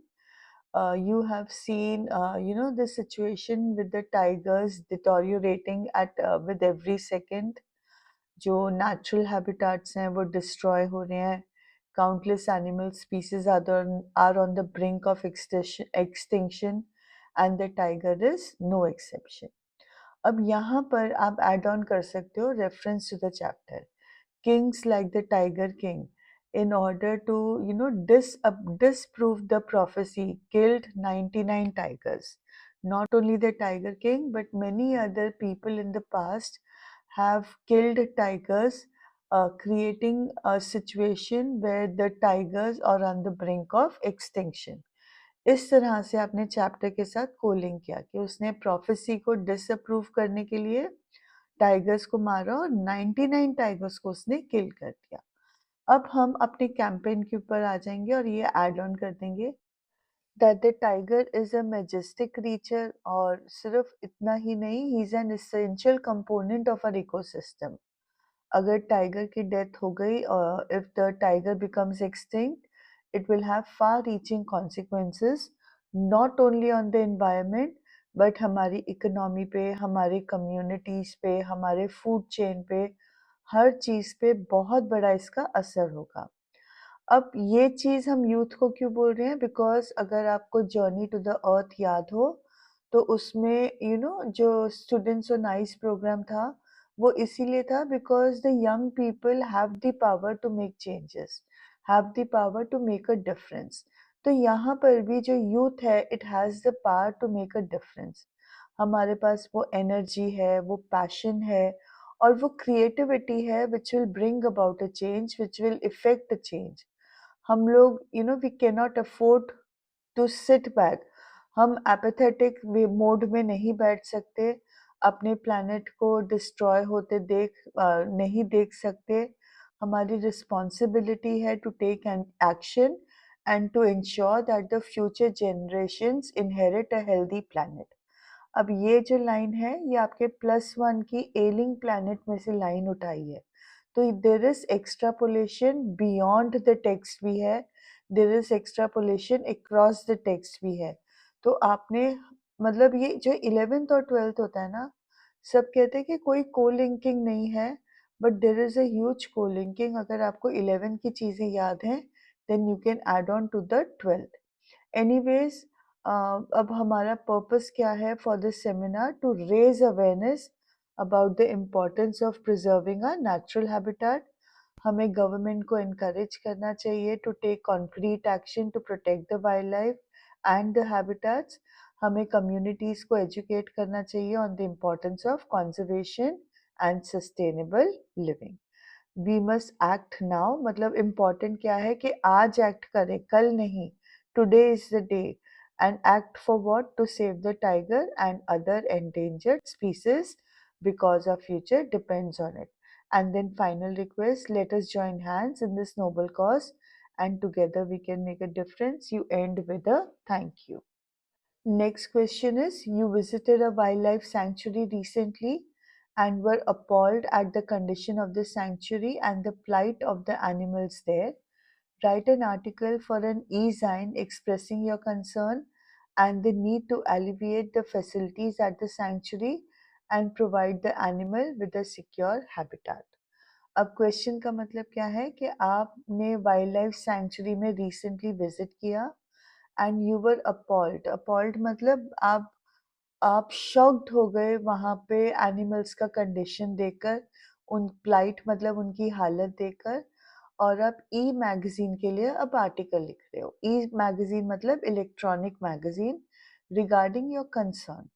you have seen, the situation with the tigers deteriorating at with every second. जो natural habitats हैं वो destroy हो रहे हैं. Countless animal species are on the brink of extinction and the tiger is no exception. अब यहाँ पर आप add on कर सकते हो reference to the chapter. Kings like the Tiger King, in order to disprove the prophecy, killed 99 tigers. Not only the Tiger King, but many other people in the past have killed tigers, creating a situation where the tigers are on the brink of extinction. इस तरह से आपने chapter के साथ calling किया कि उसने prophecy को डिसअप्रूव करने के लिए टाइगर्स को मारा और 99 टाइगर्स को उसने किल कर दिया। अब हम अपने कैंपेन के ऊपर आ जाएंगे और ये ऐड ऑन कर देंगे that the tiger is a majestic creature, और सिर्फ इतना ही नहीं, he is an essential component of our ecosystem. अगर टाइगर की डेथ हो गई, if the tiger becomes extinct, it will have far-reaching consequences not only on the environment but हमारी इकोनॉमी पे, हमारे कम्युनिटीज़ पे, हमारे फूड चेन पे, हर चीज़ पे बहुत बड़ा इसका असर होगा। अब ये चीज़ हम यूथ को क्यों बोल रहे हैं? बिकॉज़ अगर आपको जर्नी टू द अर्थ याद हो, तो उसमें जो स्टूडेंट्स ऑन आइस प्रोग्राम था, वो इसीलिए था because the young people have the power to make changes, have the power to make a difference. तो यहाँ पर भी जो यूथ है, it has the power to make a difference. हमारे पास वो एनर्जी है, वो पैशन है और वो क्रिएटिविटी है which will bring about a change, which will effect a change. हम लोग we cannot afford to sit back. हम एपेथेटिक मोड में नहीं बैठ सकते, अपने प्लैनेट को डिस्ट्रॉय होते नहीं देख सकते। हमारी रिस्पॉन्सिबिलिटी है to take an action and to ensure that the future generations inherit a healthy planet. अब ये जो लाइन है ये आपके +1 की एलिंग प्लैनेट में से लाइन उठाई है। तो there is extrapolation beyond the text भी है, there is extrapolation across the text भी है। तो आपने मतलब ये जो 11th और 12th होता है ना, सब कहते हैं कि कोई को-लिंकिंग नहीं है, but there is a huge co linking. अगर आपको 11 की चीज़ें याद हैं, then you can add on to the 12th। Anyways, अब हमारा पर्पस क्या है for this seminar? To raise awareness about the importance of preserving a natural habitat. हमें गवर्नमेंट को इनकरेज करना चाहिए to take concrete action to protect the wild life and the habitats. हमें communities को एजुकेट करना चाहिए on the importance of conservation and sustainable living. We must act now, मतलब important क्या है कि आज एक्ट करें, कल नहीं। Today is the day, and act for what? To save the tiger and other endangered species because our future depends on it. And then final request, let us join hands in this noble cause and together we can make a difference. You end with a thank you. Next question is, you visited a wildlife sanctuary recently and were appalled at the condition of the sanctuary and the plight of the animals there. Write an article for an e-zine expressing your concern and the need to alleviate the facilities at the sanctuary and provide the animal with a secure habitat. अब question का मतलब क्या है कि आपने wild life sanctuary में recently visit किया and you were appalled. Appalled मतलब आप शॉक्ड हो गए वहाँ पे एनिमल्स का कंडीशन देखकर, उन प्लाइट मतलब उनकी हालत देखकर, और आप ई मैगजीन के लिए अब आर्टिकल लिख रहे हो। ई मैगजीन मतलब electronic magazine regarding your concern,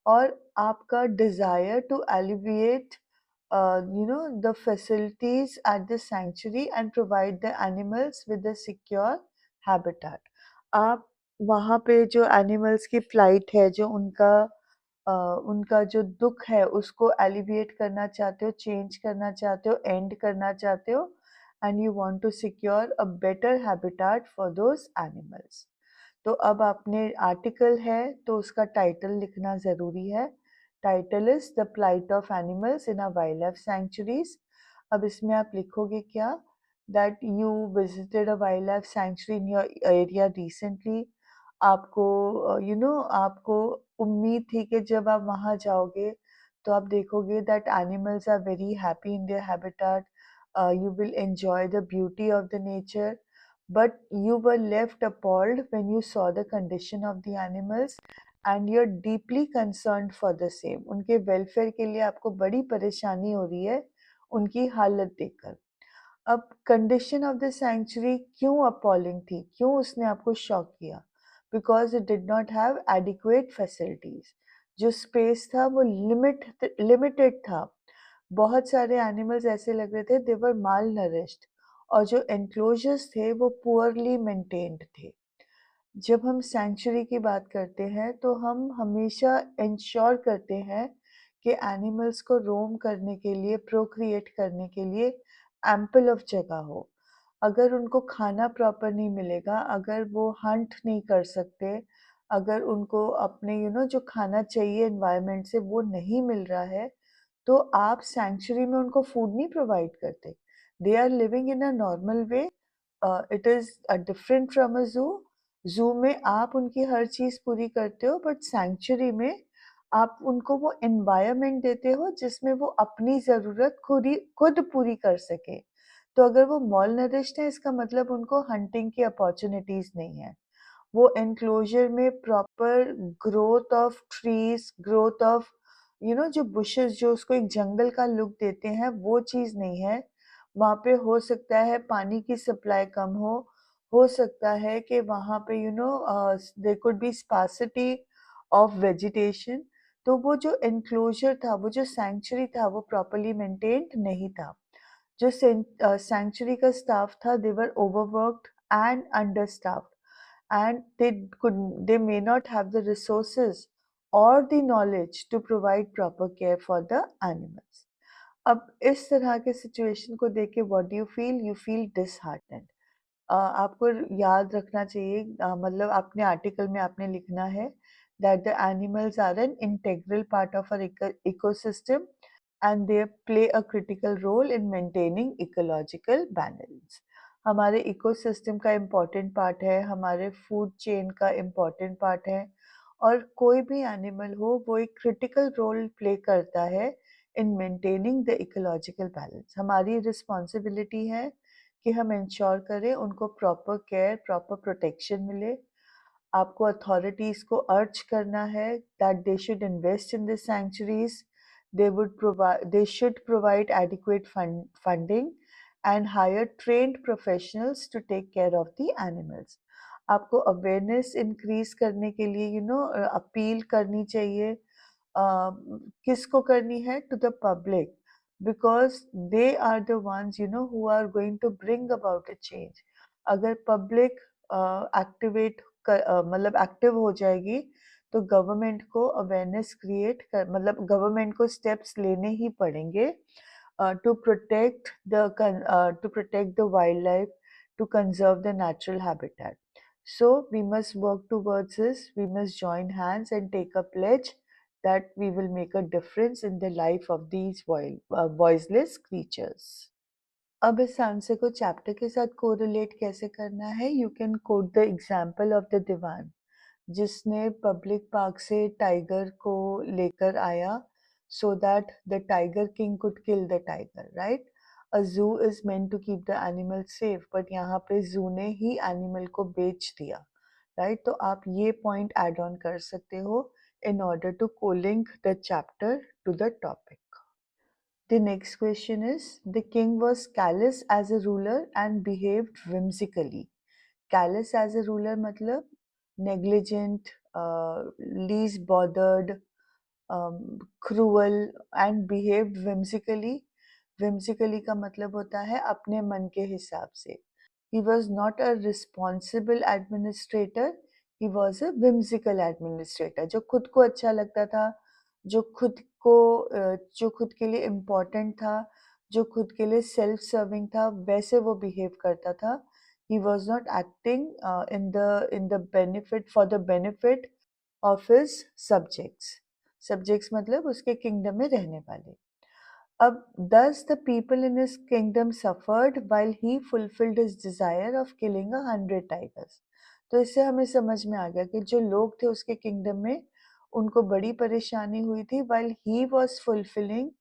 और आपका desire to alleviate the facilities at the sanctuary and provide the animals with a secure habitat. आप वहाँ पे जो एनिमल्स की फ्लाइट है, जो उनका जो दुख है उसको एलिविएट करना चाहते हो, चेंज करना चाहते हो, एंड करना चाहते हो, and you want to secure a better habitat for those animals. तो अब आपने आर्टिकल है तो उसका टाइटल लिखना ज़रूरी है। Title is the plight of animals in a wildlife sanctuaries. अब इसमें आप लिखोगे क्या? That you visited a wildlife sanctuary in your area recently. आपको आपको उम्मीद थी कि जब आप वहाँ जाओगे तो आप देखोगे that animals are very happy in their habitat, you will enjoy the beauty of the nature, but you were left appalled when you saw the condition of the animals and you're deeply concerned for the same. उनके welfare के लिए आपको बड़ी परेशानी हो रही है उनकी हालत देखकर। अब कंडीशन ऑफ द सैंक्चुरी क्यों अपॉलिंग थी, क्यों उसने आपको शॉक किया? Because it did not have adequate facilities. जो स्पेस था वो लिमिटेड था। बहुत सारे एनिमल्स ऐसे लग रहे थे दे वर माल नरिश्ड, और जो एनक्लोजर्स थे वो पुअरली मेंटेन्ड थे। जब हम सैंक्चुरी की बात करते हैं तो हम हमेशा इंश्योर करते हैं कि एनिमल्स को रोम करने के लिए, प्रोक्रिएट करने के लिए एम्पल ऑफ जगह हो। अगर उनको खाना प्रॉपर नहीं मिलेगा, अगर वो हंट नहीं कर सकते, अगर उनको अपने जो खाना चाहिए एनवायरनमेंट से वो नहीं मिल रहा है, तो आप सैंक्चुरी में उनको फूड नहीं प्रोवाइड करते। They are living in a normal way. It is different from a zoo. Zoo में आप उनकी हर चीज़ पूरी करते हो, बट सैंक्चुरी में आप उनको वो एनवायरनमेंट देते हो जिसमें वो अपनी ज़रूरत खुद पूरी कर सके। तो अगर वो मॉल नरिश्ड है इसका मतलब उनको हंटिंग की अपॉर्चुनिटीज़ नहीं है। वो एनक्लोजर में proper growth of trees, growth of जो बुशेस जो उसको एक जंगल का लुक देते हैं, वो चीज़ नहीं है। वहाँ पे हो सकता है पानी की सप्लाई कम हो सकता है कि वहाँ पे there could be sparsity of vegetation. तो वो जो एनक्लोजर था, वो जो सैंक्चुरी था, वो प्रॉपरली मेंटेन्ड नहीं था। जो सैंक्चुरी का स्टाफ था, दे वर overworked and अंडरस्टाफ्ड, and they may not have the resources or the knowledge to provide proper care for the animals. अब इस तरह के सिचुएशन को देख के what do you feel? You feel disheartened. आपको याद रखना चाहिए, मतलब अपने आर्टिकल में आपने लिखना है that the animals are an integral part of our ecosystem and they play a critical role in maintaining ecological balance. हमारे इकोसिस्टम का इम्पोर्टेंट पार्ट है, हमारे फूड चेन का इम्पोर्टेंट पार्ट है और कोई भी एनिमल हो वो एक क्रिटिकल रोल प्ले करता है in maintaining the ecological balance. हमारी रिस्पॉन्सिबिलिटी है कि हम इंश्योर करें उनको प्रॉपर केयर, प्रॉपर प्रोटेक्शन मिले। आपको अथॉरिटीज को अर्ज करना है that they should invest in the sanctuaries, they should provide adequate funding and hire trained professionals to take care of the animals. आपको अवेयरनेस इंक्रीज करने के लिए अपील करनी चाहिए। किसको करनी है? To the public, because they are the ones who are going to bring about a change. अगर पब्लिक एक्टिवेट मतलब एक्टिव हो जाएगी तो गवर्नमेंट को अवेयरनेस क्रिएट कर मतलब गवर्नमेंट को स्टेप्स लेने ही पड़ेंगे to protect the wild life, to conserve the natural habitat. So we must work towards this. We must join hands and take a pledge that we will make a difference in the life of these voiceless creatures. अब इस answer को chapter के साथ correlate कैसे करना है? You can quote the example of the dewan जिसने public park से टाइगर को लेकर आया so that the tiger king could kill the tiger, right? A zoo is meant to keep the animal safe, but यहाँ पे zoo ने ही animal को बेच दिया, right? तो आप ये point add on कर सकते हो in order to co-link the chapter to the topic. The next question is, the king was callous as a ruler and behaved whimsically. Callous as a ruler मतलब negligent, least bothered, cruel and behaved whimsically. Whimsically का मतलब होता है अपने मन के हिसाब से. He was not a responsible administrator, he was a whimsical administrator. जो खुद को अच्छा लगता था, जो खुद को जो खुद के लिए इम्पोर्टेंट था, जो खुद के लिए सेल्फ सर्विंग था, वैसे वो बिहेव करता था. He was not acting in the benefit for the benefit of his subjects. Subjects मतलब उसके किंगडम में रहने वाले. अब thus the people in his kingdom suffered while he fulfilled his desire of killing 100 tigers. तो इससे हमें समझ में आ गया कि जो लोग थे उसके किंगडम में उनको बड़ी परेशानी हुई थी while he was fulfilling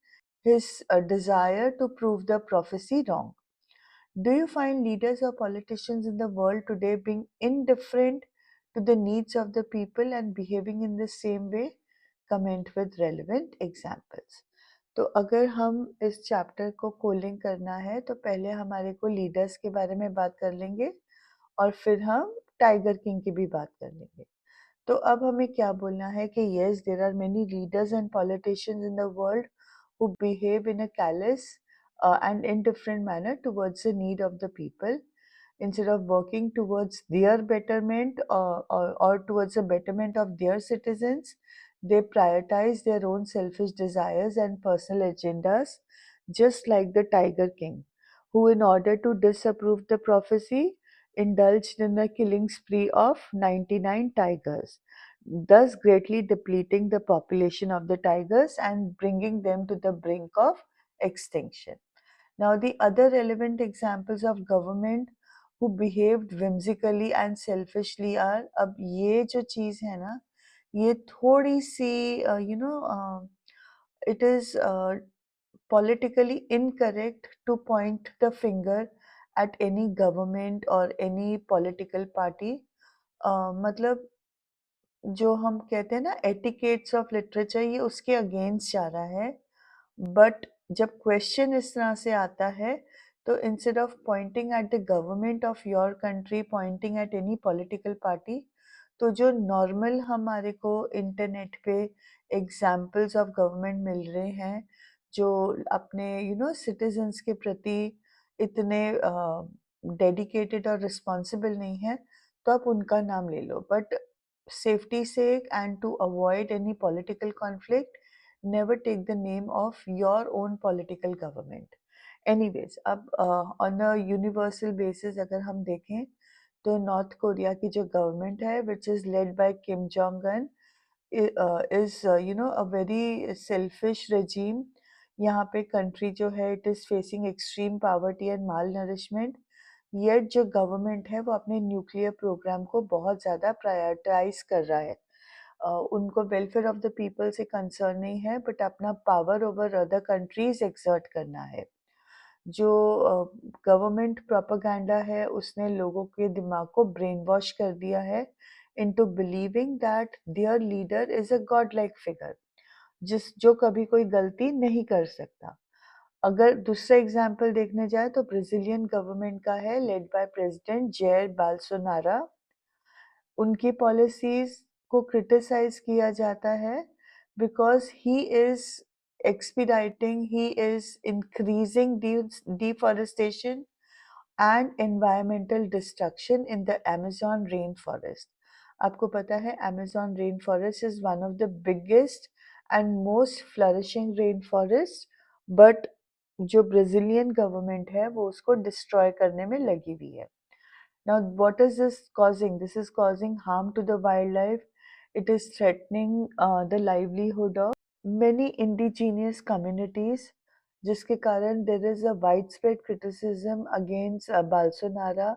his desire to prove the prophecy wrong. Do you find leaders or politicians in the world today being indifferent to the needs of the people and behaving in the same way? Comment with relevant examples. तो अगर हम इस chapter को calling करना है तो पहले हमारे को लीडर्स के बारे में बात कर लेंगे और फिर हम टाइगर किंग की भी बात कर लेंगे. तो अब हमें क्या बोलना है कि yes, there are many leaders and politicians in the world who behave in a callous and indifferent manner towards the need of the people. Instead of working towards their betterment or towards the betterment of their citizens, they prioritize their own selfish desires and personal agendas, just like the Tiger King, who, in order to disapprove the prophecy, indulged in a killing spree of 99 tigers, thus greatly depleting the population of the tigers and bringing them to the brink of extinction. Now, the other relevant examples of government who behaved whimsically and selfishly are, अब ये जो चीज़ है ना, ये थोड़ी सी it is politically incorrect to point the finger at any government or any political party. मतलब जो हम कहते हैं ना एटिकेट्स ऑफ लिटरेचर, ये उसके अगेंस्ट जा रहा है. बट जब क्वेश्चन इस तरह से आता है तो instead of Poynting at the government of your country, Poynting at any political party, तो जो नॉर्मल हमारे को इंटरनेट पे एग्जाम्पल्स ऑफ गवर्नमेंट मिल रहे हैं जो अपने सिटीजन्स के प्रति इतने डेडिकेटेड और रिस्पॉन्सिबल नहीं है, तो आप उनका नाम ले लो. But safety sake and to avoid any political conflict, never take the name of your own political government. Anyways अब ऑन अ यूनिवर्सल बेसिस अगर हम देखें तो नॉर्थ कोरिया की जो गवर्नमेंट है which is led by Kim Jong Un is a very selfish regime. यहाँ पे कंट्री जो है it is facing extreme poverty and mall nourishment, yet जो गवर्नमेंट है वो अपने न्यूक्लियर प्रोग्राम को बहुत ज़्यादा प्रायोरिटाइज कर रहा है। उनको वेलफेयर ऑफ द पीपल से कंसर्न नहीं है बट अपना power over other countries exert करना है। जो गवर्नमेंट प्रोपेगेंडा है उसने लोगों के दिमाग को ब्रेन वॉश कर दिया है into believing that there leader is a God like figure, जिस जो कभी कोई गलती नहीं कर सकता। अगर दूसरा एग्जाम्पल देखने जाए तो ब्राजीलियन गवर्नमेंट का है लेड बाय प्रेसिडेंट जेयर बाल्सोनारो। उनकी पॉलिसीज को क्रिटिसाइज किया जाता है because he is expediting, he is increasing deforestation and environmental destruction in the Amazon rainforest. आपको पता है Amazon rainforest is one of the biggest and most flourishing rainforest, but जो Brazilian government है वो उसको डिस्ट्रॉय करने में लगी हुई है। Now, what is this causing? This is causing harm to the wildlife. It is threatening the livelihood of many indigenous communities, जिसके कारण there is a widespread criticism against Bolsonaro,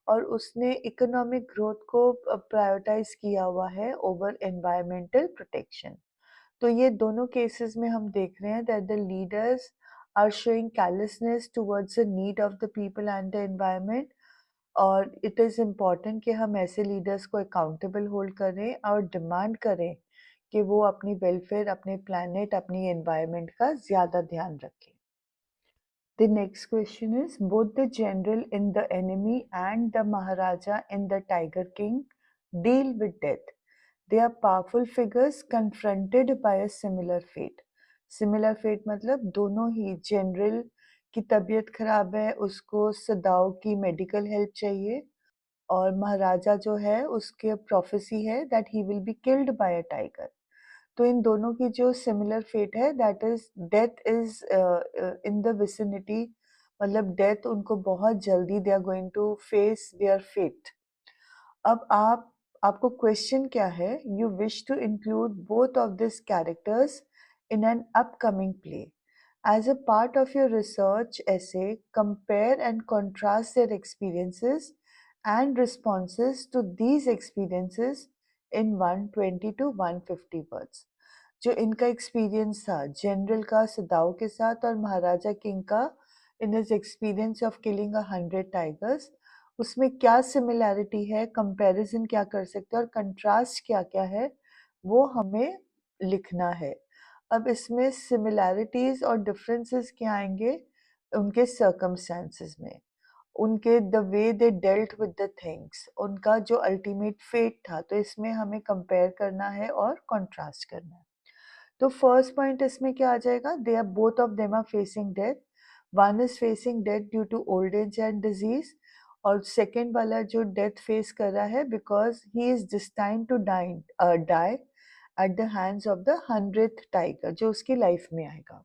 और उसने इकोनॉमिक ग्रोथ को प्रायोरिटाइज किया हुआ है over environmental protection. तो ये दोनों केसेस में हम देख रहे हैं that the leaders are showing carelessness towards the need of the people and the environment, और इट इज़ इम्पॉर्टेंट कि हम ऐसे लीडर्स को अकाउंटेबल होल्ड करें और डिमांड करें कि वो अपनी वेलफेयर, अपने प्लैनेट, अपनी एनवायरनमेंट का ज़्यादा ध्यान रखें। The next question is, both the general in The Enemy and the Maharaja in The Tiger King deal with death. They are powerful figures confronted by a similar fate. Similar fate मतलब दोनों ही, general की तबीयत खराब है, उसको सदाओ की medical help चाहिए, और महाराजा जो है उसके प्रोफेसी है that he will be killed by a tiger. तो इन दोनों की जो सिमिलर फेट है that is death is in the vicinity, मतलब डेथ उनको बहुत जल्दी they are going to face their fate. अब आपको क्वेश्चन क्या है, you wish to include both of this characters in an upcoming play. As a part of your research essay, compare and contrast their experiences and responses to these experiences in 120 to 150 words. जो इनका experience था general का सदाओ के साथ और महाराजा king का in his experience of killing 100 tigers, उसमें क्या सिमिलैरिटी है, कंपैरिजन क्या कर सकते हैं और कंट्रास्ट क्या क्या है, वो हमें लिखना है। अब इसमें सिमिलैरिटीज और डिफरेंसेस क्या आएंगे, उनके सर्कमस्टेंसेस में, उनके the way they dealt with the things, उनका जो अल्टीमेट फेट था, तो इसमें हमें कंपेयर करना है और कंट्रास्ट करना है। तो फर्स्ट पॉइंट इसमें क्या आ जाएगा, they are both of them are facing death. One is facing death due to old age and disease, और सेकेंड वाला जो डेथ फेस कर रहा है because he is destined to die at the hands of the 100th tiger जो उसकी life में आएगा।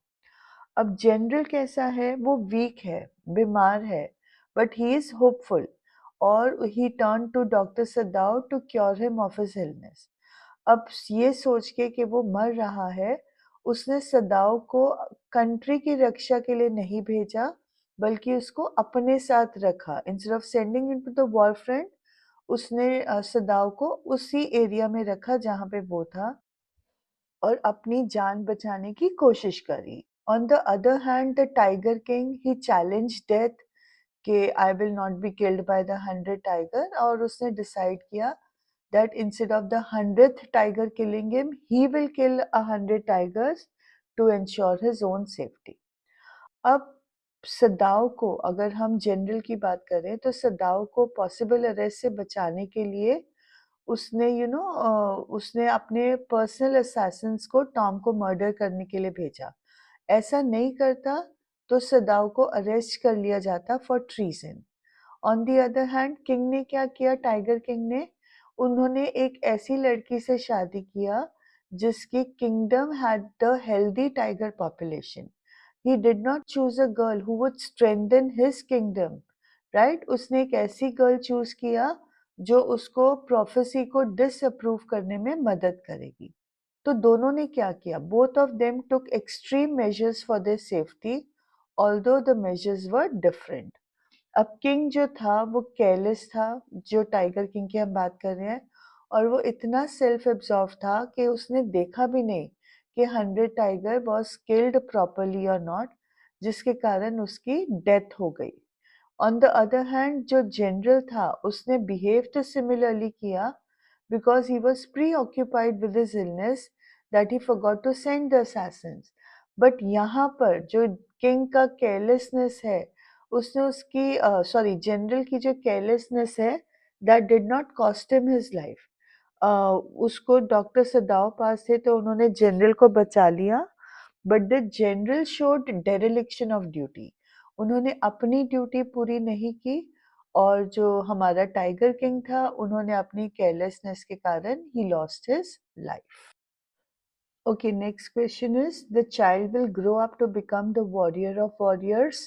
अब जनरल कैसा है, वो वीक है, बीमार है, बट ही इज होपफुल, और he turn to doctor Sadao to cure him of his illness. अब ये सोच के कि वो मर रहा है, उसने सदाओ को कंट्री की रक्षा के लिए नहीं भेजा, बल्कि उसको अपने साथ रखा। Instead of sending into the war front, उसने सदाओ को उसी एरिया में रखा जहाँ पे वो था, और अपनी जान बचाने की कोशिश करी। On the other hand the tiger king he challenge death कि I will not be killed by the 100 tiger, और उसने डिसाइड किया that instead of the 100th tiger killing him, he will kill 100 tigers to ensure his own safety. अब सदाओ को, अगर हम general की बात करें तो सदाओ को पॉसिबल अरेस्ट से बचाने के लिए उसने उसने अपने पर्सनल असैसिन्स को टॉम को मर्डर करने के लिए भेजा। ऐसा नहीं करता तो सदाओ को अरेस्ट कर लिया जाता for treason. On the other hand king ने क्या किया, टाइगर किंग ने, उन्होंने एक ऐसी लड़की से शादी किया जिसकी kingdom had the healthy tiger population. He did not choose a girl who would strengthen his kingdom, right? उसने एक ऐसी गर्ल चूज किया जो उसको प्रोफेसी को डिसअप्रूव करने में मदद करेगी। तो दोनों ने क्या किया? Both of them took extreme measures for their safety, although the measures were different. अब किंग जो था वो केयरलेस था, जो टाइगर किंग की हम बात कर रहे हैं, और वो इतना सेल्फ एब्जॉर्व था कि उसने देखा भी नहीं कि 100 टाइगर वाज किल्ड प्रॉपर्ली और नॉट, जिसके कारण उसकी डेथ हो गई। ऑन द अदर हैंड जो जनरल था उसने बिहेव तो सिमिलरली किया, because he was preoccupied with his illness that he forgot to send the assassins. But यहाँ पर जो किंग का केयरलेसनेस है, उसने उसकी सॉरी जनरल की जो केयरलेसनेस है, that did not cost him his life. उसको डॉक्टर से दाव पास थे तो उन्होंने जनरल को बचा लिया, but the general showed dereliction of duty. उन्होंने अपनी ड्यूटी पूरी नहीं की, और जो हमारा टाइगर किंग था उन्होंने अपनी केयरलेसनेस के कारण he lost his life. Okay, next question is, the child will grow up to become the warrior of warriors,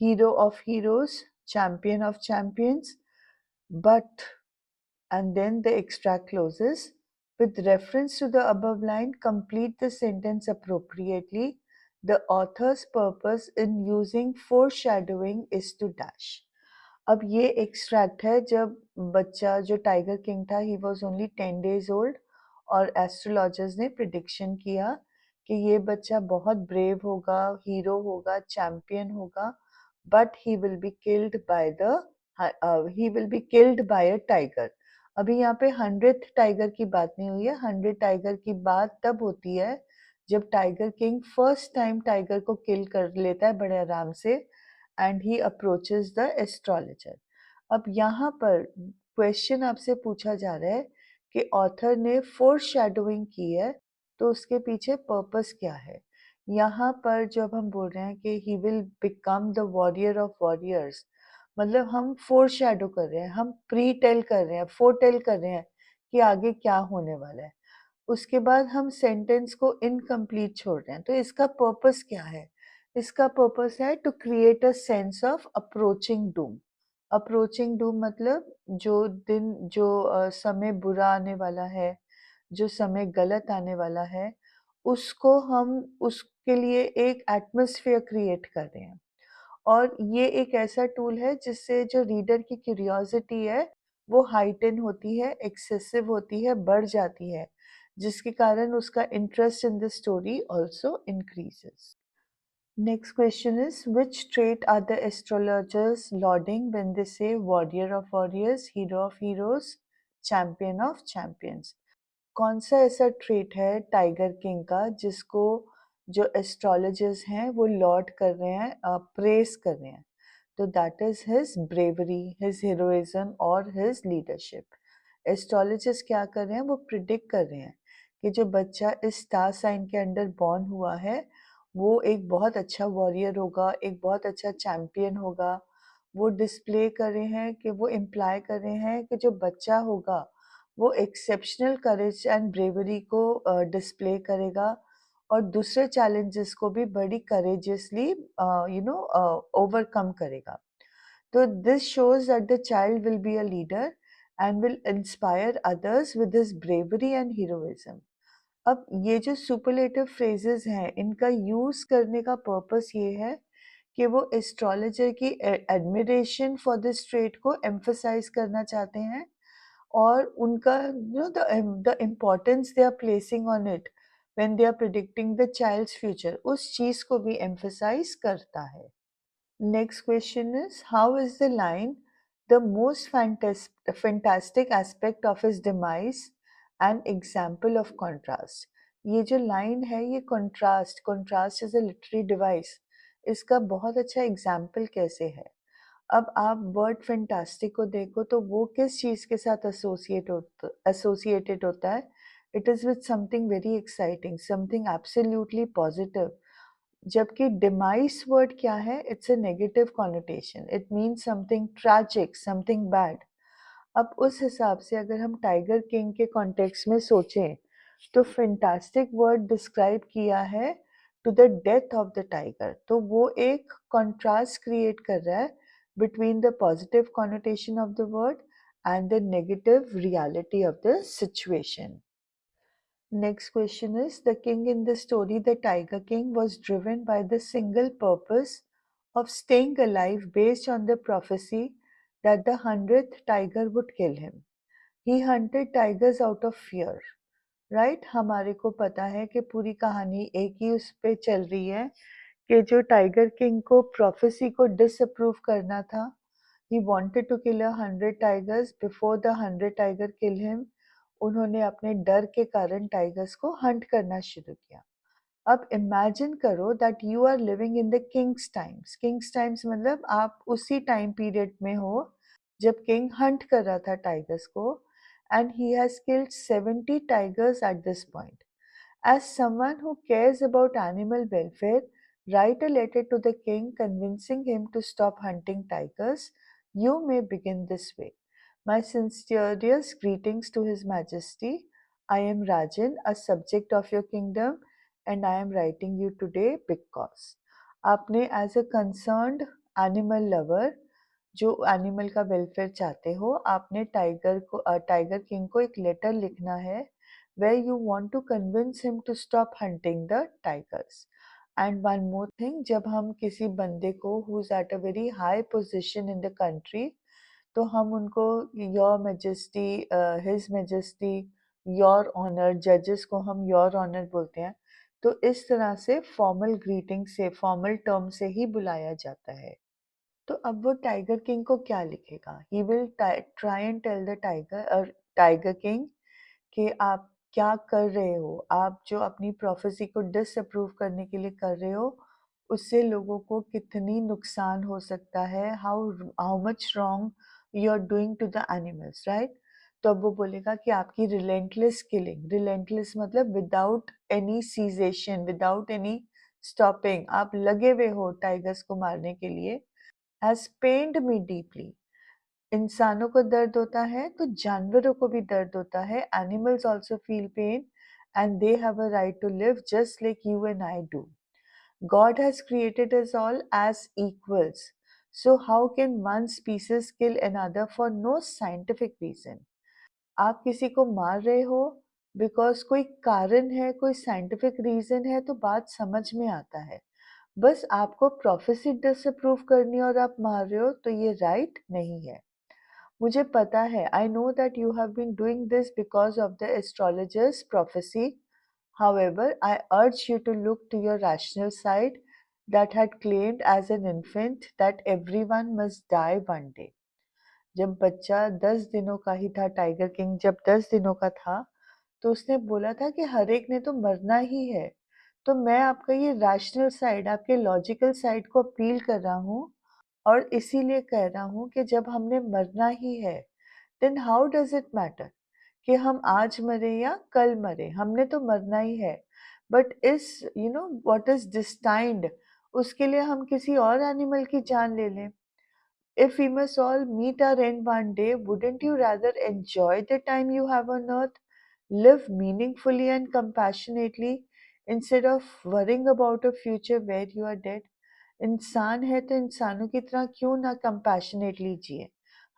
hero of heroes, champion of champions, but, and then the extract closes, with reference to the above line, complete the sentence appropriately. The author's purpose in using foreshadowing is to dash. अब ये extract है जब बच्चा जो tiger king था, he was only 10 days old, और astrologers ने prediction किया कि ये बच्चा बहुत ब्रेव होगा, हीरो होगा, चैंपियन होगा, but he will be killed by the he will be killed by a tiger. अभी यहाँ पे 100th टाइगर की बात नहीं हुई है। 100 टाइगर की बात तब होती है जब tiger king first time tiger को किल कर लेता है बड़े आराम से, and he approaches the astrologer. अब यहाँ पर क्वेश्चन आपसे पूछा जा रहा है कि ऑथर ने फोर शैडोइंग की है, तो उसके पीछे पर्पस क्या है? यहाँ पर जब हम बोल रहे हैं कि he will become the warrior of warriors, मतलब हम फोर शैडो कर रहे हैं, हम प्री टेल कर रहे हैं, फोर टेल कर रहे हैं कि आगे क्या होने वाला है। उसके बाद हम सेंटेंस को इनकम्प्लीट छोड़ रहे हैं, तो इसका पर्पस क्या है? इसका पर्पस है to create a sense of approaching doom. Approaching doom मतलब जो दिन, जो समय बुरा आने वाला है, जो समय गलत आने वाला है, उसको हम उसके लिए एक एटमॉस्फेयर क्रिएट कर रहे हैं। और ये एक ऐसा टूल है जिससे जो रीडर की क्यूरियोसिटी है वो हाइटन होती है, एक्सेसिव होती है, बढ़ जाती है, जिसके कारण उसका interest in the story also increases. Next question is, which trait are the astrologers lauding when they say warrior of warriors, hero of heroes, champion of champions? कौन सा ऐसा ट्रेट है टाइगर किंग का जिसको जो एस्ट्रोलॉजर्स हैं वो Lord कर रहे हैं, प्रेस कर रहे हैं? तो that is his bravery, his heroism और हिज लीडरशिप। एस्ट्रोलॉजर्स क्या कर रहे हैं? वो प्रिडिक्ट कर रहे हैं कि जो बच्चा इस स्टार साइन के अंडर बॉर्न हुआ है वो एक बहुत अच्छा वॉरियर होगा, एक बहुत अच्छा चैंपियन होगा। वो डिस्प्ले कर रहे हैं कि वो इम्प्लाई कर रहे हैं कि जो बच्चा होगा वो एक्सेप्शनल करेज एंड ब्रेवरी को डिस्प्ले करेगा, और दूसरे चैलेंजेस को भी बड़ी करेजियसली ओवरकम करेगा। तो this shows that the child will be a leader and will inspire others with his bravery and heroism. अब ये जो सुपरलेटिव फ्रेजेस हैं, इनका यूज करने का पर्पस ये है कि वो एस्ट्रोलॉजर की एडमिरेशन फॉर दिस ट्रेट को एम्फसाइज करना चाहते हैं, और उनका the importance they are placing on it when they are predicting the child's future, उस चीज को भी एम्फसाइज करता है। Next question is, how is the line the most fantastic aspect of his demise an example of contrast? ये जो line है ये contrast is a literary device, इसका बहुत अच्छा example कैसे है? अब आप word fantastic को देखो तो वो किस चीज़ के साथ associated होता है? It is with something very exciting, something absolutely positive. जबकि डिमाइस वर्ड क्या है? It's a negative connotation, it means something tragic, something bad. अब उस हिसाब से अगर हम टाइगर किंग के कॉन्टेक्स्ट में सोचें तो फैंटास्टिक वर्ड डिस्क्राइब किया है to the death of the tiger. तो वो एक contrast create कर रहा है between the positive connotation of the word and the negative reality of the situation. Next question is, the king in the story, the Tiger King, was driven by the single purpose of staying alive based on the prophecy that the 100th tiger would kill him. He hunted tigers out of fear. Right हमारे को पता है कि पूरी कहानी एक ही उस पे चल रही है कि जो टाइगर किंग को प्रोफेसी को डिसअप्रूव करना था. He wanted to kill 100 tigers before the 100 tiger kill him. उन्होंने अपने डर के कारण टाइगर्स को हंट करना शुरू किया. अब इमेजिन करो that you are living in the king's times. King's times मतलब आप उसी टाइम पीरियड में हो जब किंग हंट कर रहा था टाइगर्स को, and he has killed 70 tigers at this point. As someone who cares about animal welfare, write a letter to the king convincing him to stop hunting tigers. You may begin this way. My sincerest greetings to His Majesty. I am Rajan, a subject of your kingdom, and I am writing you today because आपने as a concerned animal lover जो animal का welfare चाहते हो, आपने tiger king को एक letter लिखना है where you want to convince him to stop hunting the tigers. And one more thing, जब हम किसी बंदे को who's at a very high position in the country, तो हम उनको your majesty, his majesty, your honour, जजेस को हम योर ऑनर बोलते हैं. तो इस तरह से फॉर्मल ग्रीटिंग से, फॉर्मल टर्म से ही बुलाया जाता है. तो अब वो टाइगर किंग को क्या लिखेगा? He will try and tell the tiger king कि आप क्या कर रहे हो, आप जो अपनी प्रोफेसी को डिसअप्रूव करने के लिए कर रहे हो, उससे लोगों को कितनी नुकसान हो सकता है, how how much wrong you are doing to the animals, right? तो अब वो बोलेगा कि आपकी रिलेंटलेस किलिंग, रिलेंटलेस मतलब without any cessation, without any stopping, आप लगे हुए हो टाइगर्स को मारने के लिए, हैज पेन्ड मी डीपली. इंसानों को दर्द होता है तो जानवरों को भी दर्द होता है. Animals also feel pain and they have a right to live just like you and I do. God has created us all as equals. So how can one species kill another for no scientific reason? आप किसी को मार रहे हो because कोई कारण है, कोई साइंटिफिक रीजन है तो बात समझ में आता है. बस आपको प्रोफेसी डिसअप्रूव करनी और आप मार रहे हो तो ये राइट नहीं है. मुझे पता है, I know that you have been doing this because of the astrologer's prophecy. However, I urge you to look to your rational side that had claimed as an infant that everyone must die one day. जब बच्चा 10 दिनों का ही था, tiger king जब 10 दिनों का था, तो उसने बोला था कि हर एक ने तो मरना ही है. तो मैं आपका ये रैशनल साइड, आपके लॉजिकल साइड को अपील कर रहा हूँ और इसीलिए कह रहा हूँ कि जब हमने मरना ही है, then how does it matter कि हम आज मरे या कल मरे, हमने तो मरना ही है. बट इस व्हाट इज डिस्टाइंड, उसके लिए हम किसी और एनिमल की जान ले लें. If we must all meet our end one day, wouldn't you rather enjoy the time you have on earth, live meaningfully and compassionately, instead of worrying about a future where you are dead? इंसान है तो इंसानों की तरह क्यों ना compassionately जिए.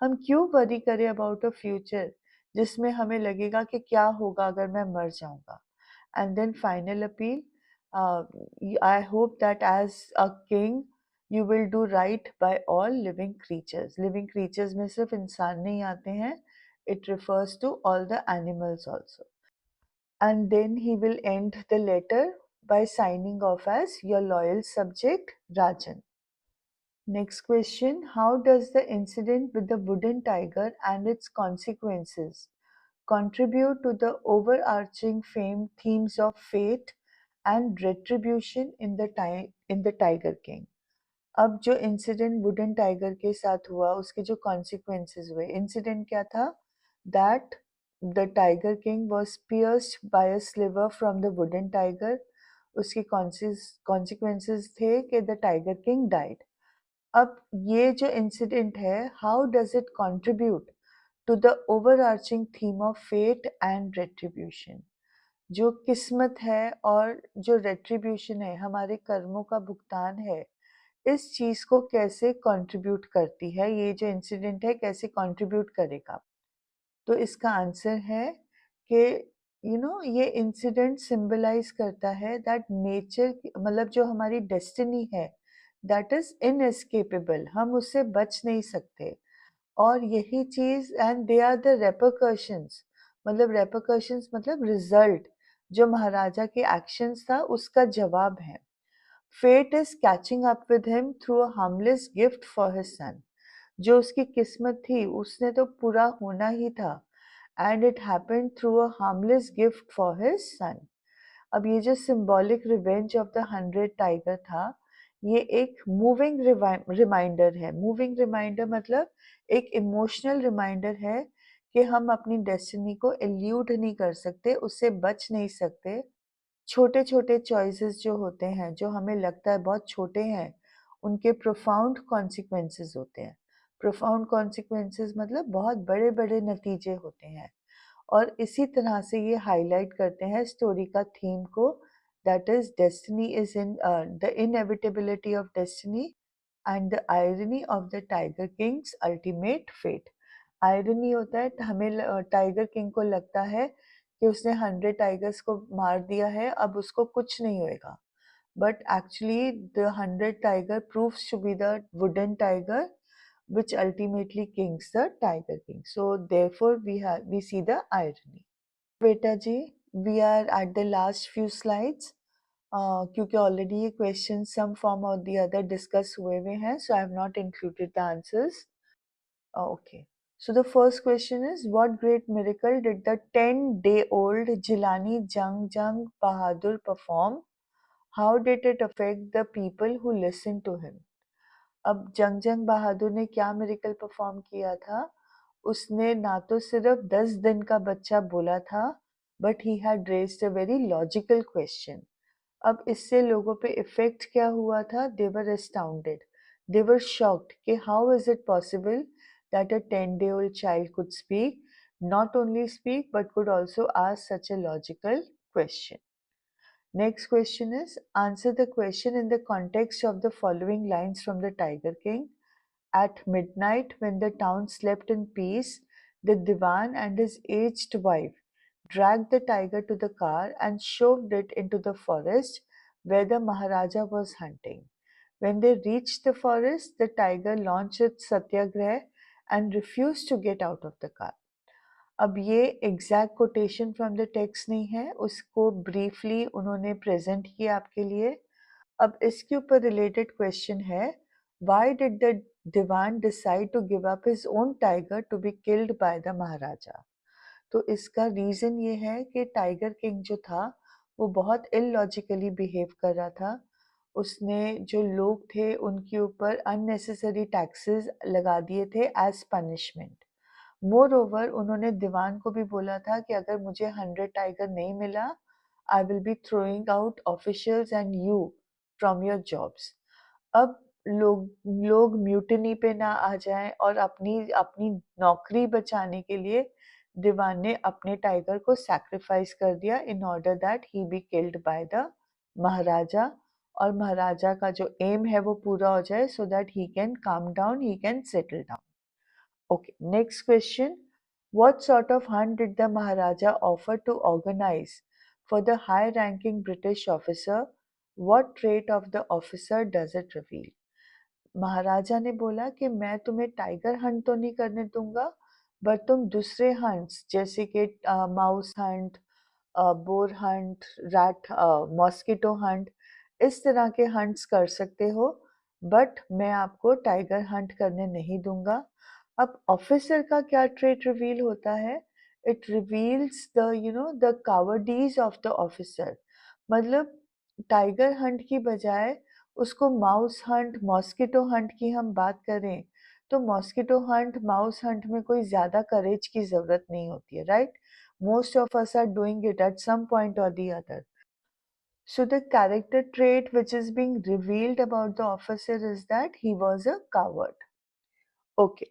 हम क्यों वरी करें अबाउट अ फ्यूचर जिसमें हमें लगेगा कि क्या होगा अगर मैं मर जाऊंगा. And then final appeal, I hope that as a king you will do right by all living creatures. Living creatures में सिर्फ इंसान नहीं आते हैं, it refers to all the animals also. And then he will end the letter by signing off as your loyal subject Rajan. Next question, how does the incident with the wooden tiger and its consequences contribute to the overarching themes of fate and retribution in the Tiger King? अब जो incident wooden tiger के साथ हुआ, उसके जो consequences हुए, incident क्या था, that the tiger king was pierced by a sliver from the wooden tiger. उसके कॉन्सिक्वेंसेस थे कि द टाइगर किंग डाइड. अब ये जो इंसिडेंट है, how does it contribute to the overarching theme of fate and retribution? जो किस्मत है और जो रेट्रिब्यूशन है, हमारे कर्मों का भुगतान है, इस चीज़ को कैसे कंट्रीब्यूट करती है, ये जो इंसिडेंट है कैसे कंट्रीब्यूट करेगा? तो इसका आंसर है कि ये इंसिडेंट सिंबलाइज़ करता है दैट नेचर मतलब जो हमारी डेस्टिनी है, दैट इज़ इनेस्केपेबल, हम उससे बच नहीं सकते। और यही चीज़ and they are the repercussions मतलब रिज़ल्ट, जो महाराजा के एक्शंस था उसका जवाब है। Fate is catching up with him through a harmless gift for his son. जो उसकी किस्मत थी उसने तो पूरा होना ही था, and it happened through a harmless gift for his सन। अब ये जो symbolic revenge of the 100 tiger था, ये एक मूविंग रिमाइंडर है। मूविंग रिमाइंडर मतलब एक इमोशनल रिमाइंडर है कि हम अपनी डेस्टिनी को एल्यूड नहीं कर सकते, उससे बच नहीं सकते। छोटे-छोटे चॉइसेस जो होते हैं, जो हमें लगता है बहुत छोटे हैं, उनके प्रोफाउंड कॉन्सिक्वेंसेस होते हैं। प्रोफाउंड कॉन्सिक्वेंसेस मतलब बहुत बड़े-बड़े नतीजे होते हैं। और इसी तरह से ये हाइलाइट करते हैं स्टोरी का थीम को, that is destiny is in the inevitability of destiny and the irony of the tiger king's ultimate fate. Irony होता है हमें टाइगर किंग को लगता है कि उसने 100 टाइगर्स को मार दिया है, अब उसको कुछ नहीं होएगा। But actually the 100 tiger proves to be the wooden tiger which ultimately kings the tiger king. So therefore we see the irony. बेटा जी, we are at the last few slides. क्योंकि ऑलरेडी ये क्वेश्चन सम फॉर्म और the other discuss हुए हुए हैं, so I have not included the answers. Okay. So the first question is, what great miracle did the 10-day-old Jilani Jang Bahadur perform? How did it affect the people who listened to him? अब जंग बहादुर ने क्या miracle perform किया था? उसने ना तो सिर्फ 10 दिन का बच्चा बोला था, but he had raised a very logical question. अब इससे लोगों पे इफेक्ट क्या हुआ था? दे वर एस्टाउंडेड, दे वर शॉक्ड कि how is it possible that a 10-day old child could speak, not only speak but could also ask such a logical question. Next question is, answer the question in the context of the following lines from the Tiger King. At midnight, when the town slept in peace, the Diwan and his aged wife dragged the tiger to the car and shoved it into the forest where the Maharaja was hunting. When they reached the forest, the tiger launched its satyagrah and refused to get out of the car. अब ये exact quotation from the text नहीं है, उसको briefly उन्होंने present किया आपके लिए। अब इसके ऊपर रिलेटेड क्वेश्चन है, why did the dewan decide to give up his own tiger to be killed by the Maharaja? तो इसका रीज़न ये है कि टाइगर किंग जो था वो बहुत इलॉजिकली बिहेव कर रहा था। उसने जो लोग थे उनके ऊपर अननेसेसरी टैक्सेस लगा दिए थे एज पनिशमेंट। मोर ओवर उन्होंने दीवान को भी बोला था कि अगर मुझे 100 टाइगर नहीं मिला, I will be throwing out officials and you from your jobs. अब लोग म्यूटिनी पे ना आ जाएं और अपनी अपनी नौकरी बचाने के लिए दीवान ने अपने टाइगर को सैक्रिफाइस कर दिया in order that he be killed by the Maharaja, और महाराजा का जो एम है वो पूरा हो जाए so that he can calm down, he can settle down. Okay, next question. What sort of hunt did the Maharaja offer to organize for the high-ranking British officer? What trait of the officer does it reveal? महाराजा ने बोला कि मैं तुम्हें tiger hunt तो नहीं करने दूंगा, but तुम दूसरे हंट्स जैसे कि mouse Hunt, bore Hunt, rat, mosquito Hunt, इस तरह के हंट्स कर सकते हो, बट मैं आपको टाइगर हंट करने नहीं दूंगा। अब ऑफिसर का क्या ट्रेट रिवील होता है? It reveals the the cowardice of the officer. मतलब टाइगर हंट की बजाय उसको माउस हंट, मॉस्किटो हंट की हम बात करें, तो मॉस्किटो हंट, माउस हंट में कोई ज़्यादा करेज की ज़रूरत नहीं होती है, right? Most of us are doing it at some point or the other. So the character trait which is being revealed about the officer is that he was a coward. Okay.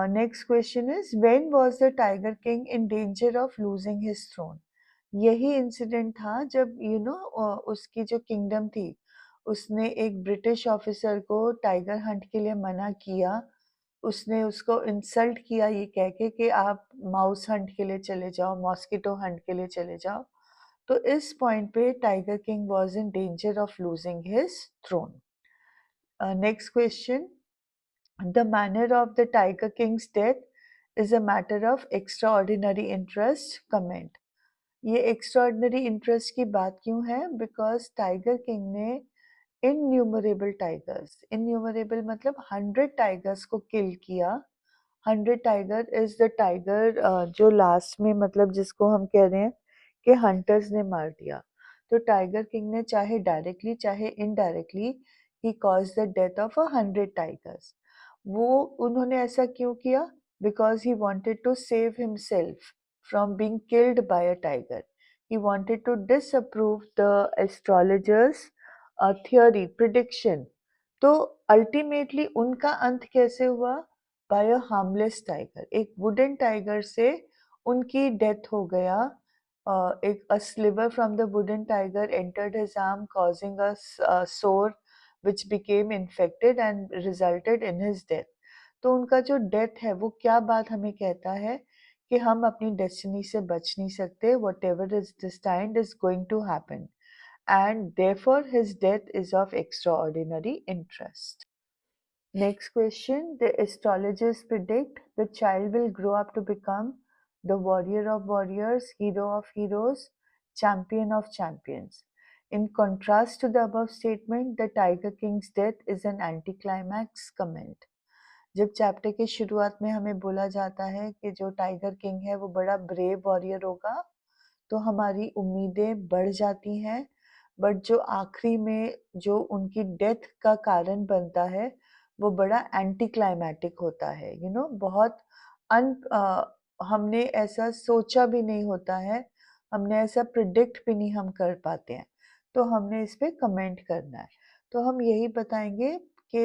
Next question is, when was the Tiger King in danger of losing his throne? यही incident था जब उसकी जो kingdom थी, उसने एक British officer को tiger Hunt के लिए मना किया। उसने उसको इंसल्ट किया ये कह के कि आप माउस हंट के लिए चले जाओ, मॉस्किटो हंट के लिए चले जाओ। तो इस पॉइंट पे tiger king was in danger of losing his throne. Next question, the manner of the tiger king's death is a matter of extraordinary interest, comment. ये एक्स्ट्राऑर्डिनरी इंटरेस्ट की बात क्यों है? बिकॉज टाइगर किंग ने innumerable tigers, innumerable मतलब 100 tigers को kill किया। 100 tiger is the tiger जो लास्ट में मतलब जिसको हम कह रहे हैं कि हंटर्स ने मार दिया। तो टाइगर किंग ने चाहे डायरेक्टली चाहे indirectly he cause the death of 100 tigers. वो उन्होंने ऐसा क्यों किया? Because he wanted to save himself from being killed by a tiger. He wanted to disapprove the astrologers' theory, prediction. तो अल्टीमेटली उनका अंत कैसे हुआ? By a harmless tiger. एक वुडन टाइगर से उनकी डेथ हो गया। एक a sliver from the wooden tiger entered his arm, causing a sore which became infected and resulted in his death. तो उनका जो डेथ है वो क्या बात हमें कहता है कि हम अपनी डेस्टिनी से बच नहीं सकते। whatever is destined is going to happen, and therefore his death is of extraordinary interest. Next question, the astrologers predict the child will grow up to become the warrior of warriors, hero of heroes, champion of champions. In contrast to the above statement, the Tiger King's death is an anticlimax, comment. जब chapter की शुरुआत में हमें बोला जाता है कि जो टाइगर किंग है वो बड़ा ब्रेव वॉरियर होगा, तो हमारी उम्मीदें बढ़ जाती हैं। बट जो आखिरी में जो उनकी डेथ का कारण बनता है वो बड़ा एंटी क्लाइमैटिक होता है। बहुत अन हमने ऐसा सोचा भी नहीं होता है, हमने ऐसा प्रिडिक्ट भी नहीं हम कर पाते हैं। तो हमने इस पे कमेंट करना है। तो हम यही बताएंगे कि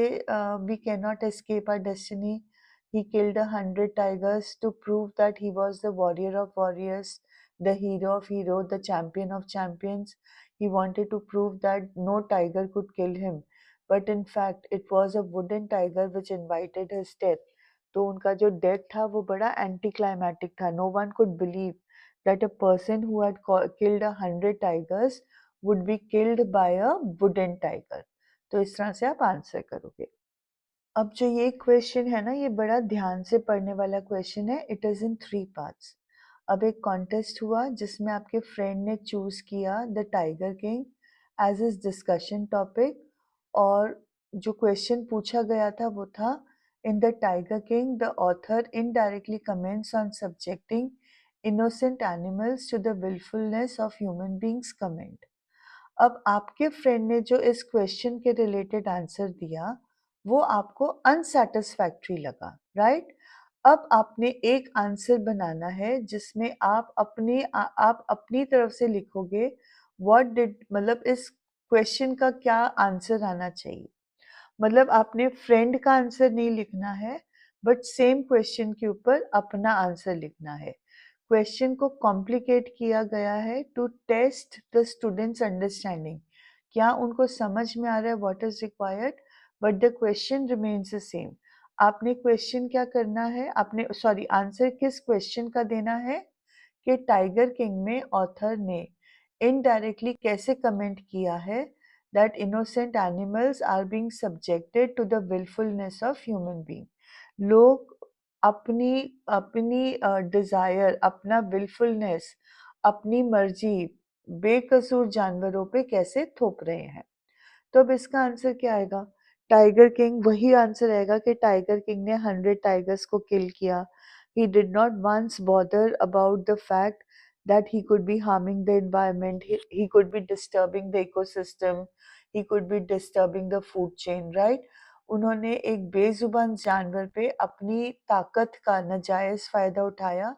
we cannot escape our destiny. He killed 100 tigers to prove that he was the warrior of warriors, the hero of heroes, the champion of champions. He wanted to prove that no tiger could kill him, but in fact it was a wooden tiger which invited his death. तो उनका जो death था वो बड़ा anticlimactic था। No one could believe that a person who had killed 100 tigers would be killed by a wooden tiger. तो इस तरह से आप आंसर करोगे। अब जो ये क्वेश्चन है ना, ये बड़ा ध्यान से पढ़ने वाला क्वेश्चन है। It is in 3 parts. अब एक कॉन्टेस्ट हुआ जिसमें आपके फ्रेंड ने चूज किया the tiger king as is discussion topic, और जो क्वेश्चन पूछा गया था वो था, in the tiger king the author indirectly comments on subjecting innocent animals to the wilfulness of human beings, comment. अब आपके फ्रेंड ने जो इस क्वेश्चन के रिलेटेड आंसर दिया वो आपको अनसैटिस्फैक्टरी लगा, राइट? अब आपने एक आंसर बनाना है जिसमें आप अपनी तरफ से लिखोगे व्हाट डिड, मतलब इस क्वेश्चन का क्या आंसर आना चाहिए। मतलब आपने फ्रेंड का आंसर नहीं लिखना है, बट सेम क्वेश्चन के ऊपर अपना आंसर लिखना है। क्वेश्चन को कॉम्प्लिकेट किया गया है to test the students' understanding. क्या उनको समझ में आ रहा है what is required, but the question remains the same. आपने क्वेश्चन क्या करना है, आपने आंसर किस क्वेश्चन का देना है कि टाइगर किंग में ऑथर ने इनडायरेक्टली कैसे कमेंट किया है that innocent animals are being subjected to the willfulness of human being. लोग अपनी अपनी डिजायर, अपना willfulness, अपनी मर्जी बेकसूर जानवरों पे कैसे थोप रहे हैं। तो अब इसका आंसर क्या आएगा? टाइगर किंग, वही आंसर आएगा कि टाइगर किंग ने 100 टाइगर्स को किल किया। He did not once bother about the fact that he could be harming the environment, he could be disturbing the ecosystem, he could be disturbing the food chain, right? उन्होंने एक बेजुबान जानवर पे अपनी ताकत का नाजायज फायदा उठाया,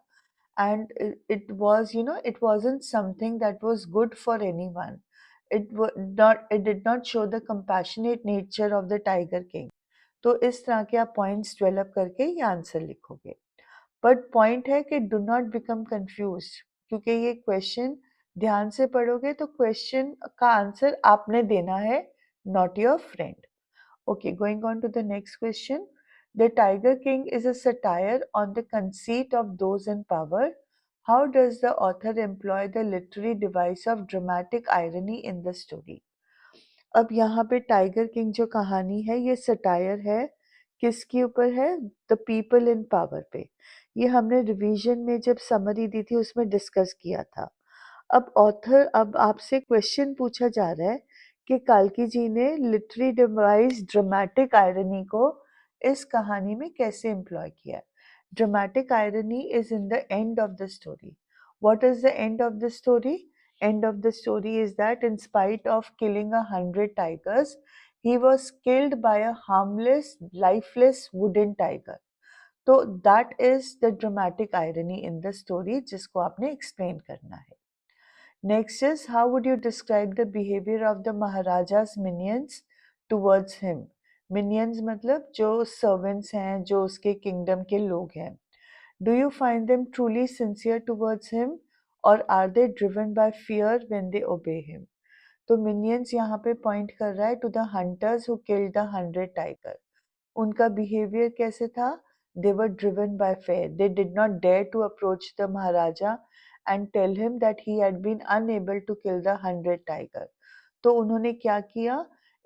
and it wasn't something that was good for anyone. It did not show the compassionate nature of the tiger king. तो इस तरह के आप पॉइंट्स डेवलप करके ये आंसर लिखोगे। बट पॉइंट है कि डू नॉट बिकम कंफ्यूज, क्योंकि ये क्वेश्चन ध्यान से पढ़ोगे तो क्वेश्चन का आंसर आपने देना है, not your friend. Okay, going on to the next question. The Tiger King is a satire on the conceit of those in power. How does the author employ the literary device of dramatic irony in the story? अब यहाँ पे tiger king जो कहानी है ये satire है, किसके ऊपर है? द पीपल इन पावर पे। ये हमने रिवीजन में जब समरी दी थी उसमें डिस्कस किया था। अब ऑथर अब आपसे क्वेश्चन पूछा जा रहा है कि काल्की जी ने लिटरेरी डिवाइस ड्रामेटिक आयरनी को इस कहानी में कैसे एम्प्लॉय किया है। Dramatic irony is in the end of the story. What is the end of the story? End of the story is that in spite of killing 100 tigers, he was killed by a harmless, lifeless wooden tiger. तो that is the dramatic irony in the story जिसको आपने explain करना है। Next is, how would you describe the behavior of the Maharaja's minions towards him? Minions मतलब जो servants हैं, जो उसके kingdom के लोग हैं। Do you find them truly sincere towards him, or are they driven by fear when they obey him? तो minions यहाँ पे point कर रहा है to the hunters who killed the 100 tiger. उनका behavior कैसे था? They were driven by fear. They did not dare to approach the Maharaja and tell him that he had been unable to kill the 100 tiger. तो उन्होंने क्या किया?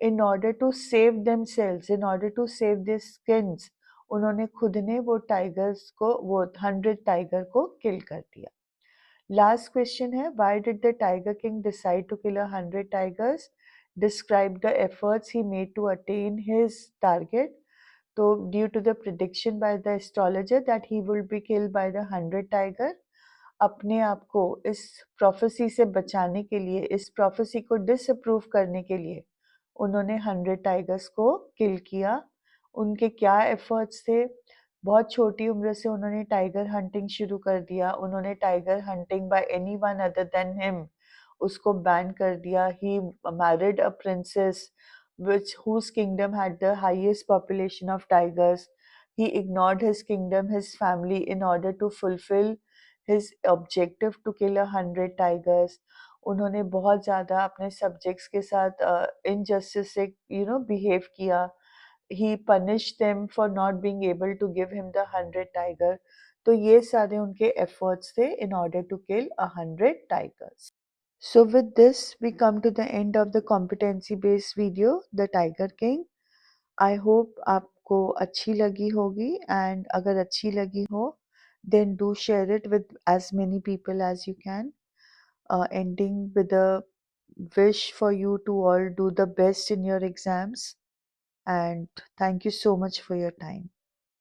In order to save themselves, in order to save their skins, उन्होंने खुद ने वो tigers को, वो 100 टाइगर को किल कर दिया। लास्ट क्वेश्चन है, why did the tiger king decide to kill 100 tigers? Describe the efforts he made to attain his target. तो due to the prediction by the astrologer that he will be killed by the 100 tiger, अपने आप को इस prophecy से बचाने के लिए, इस प्रोफेसी को डिसअप्रूव करने के लिए उन्होंने 100 टाइगर्स को किल किया। उनके क्या एफर्ट्स थे? बहुत छोटी उम्र से उन्होंने टाइगर हंटिंग शुरू कर दिया। उन्होंने tiger hunting by anyone other than him उसको बैन कर दिया। He married a princess which whose kingdom had the highest population of tigers. He ignored his kingdom, his family, in order to fulfill his objective to kill 100 tigers. उन्होंने बहुत ज़्यादा अपने subjects के साथ injustice से behave किया। He punished them for not being able to give him the 100 tiger. तो ये सारे उनके efforts थे in order to kill 100 tigers. So with this, we come to the end of the competency based video, The Tiger King. I hope आपको अच्छी लगी होगी, and अगर अच्छी लगी हो then do share it with as many people as you can. Ending with a wish for you to all do the best in your exams, and thank you so much for your time.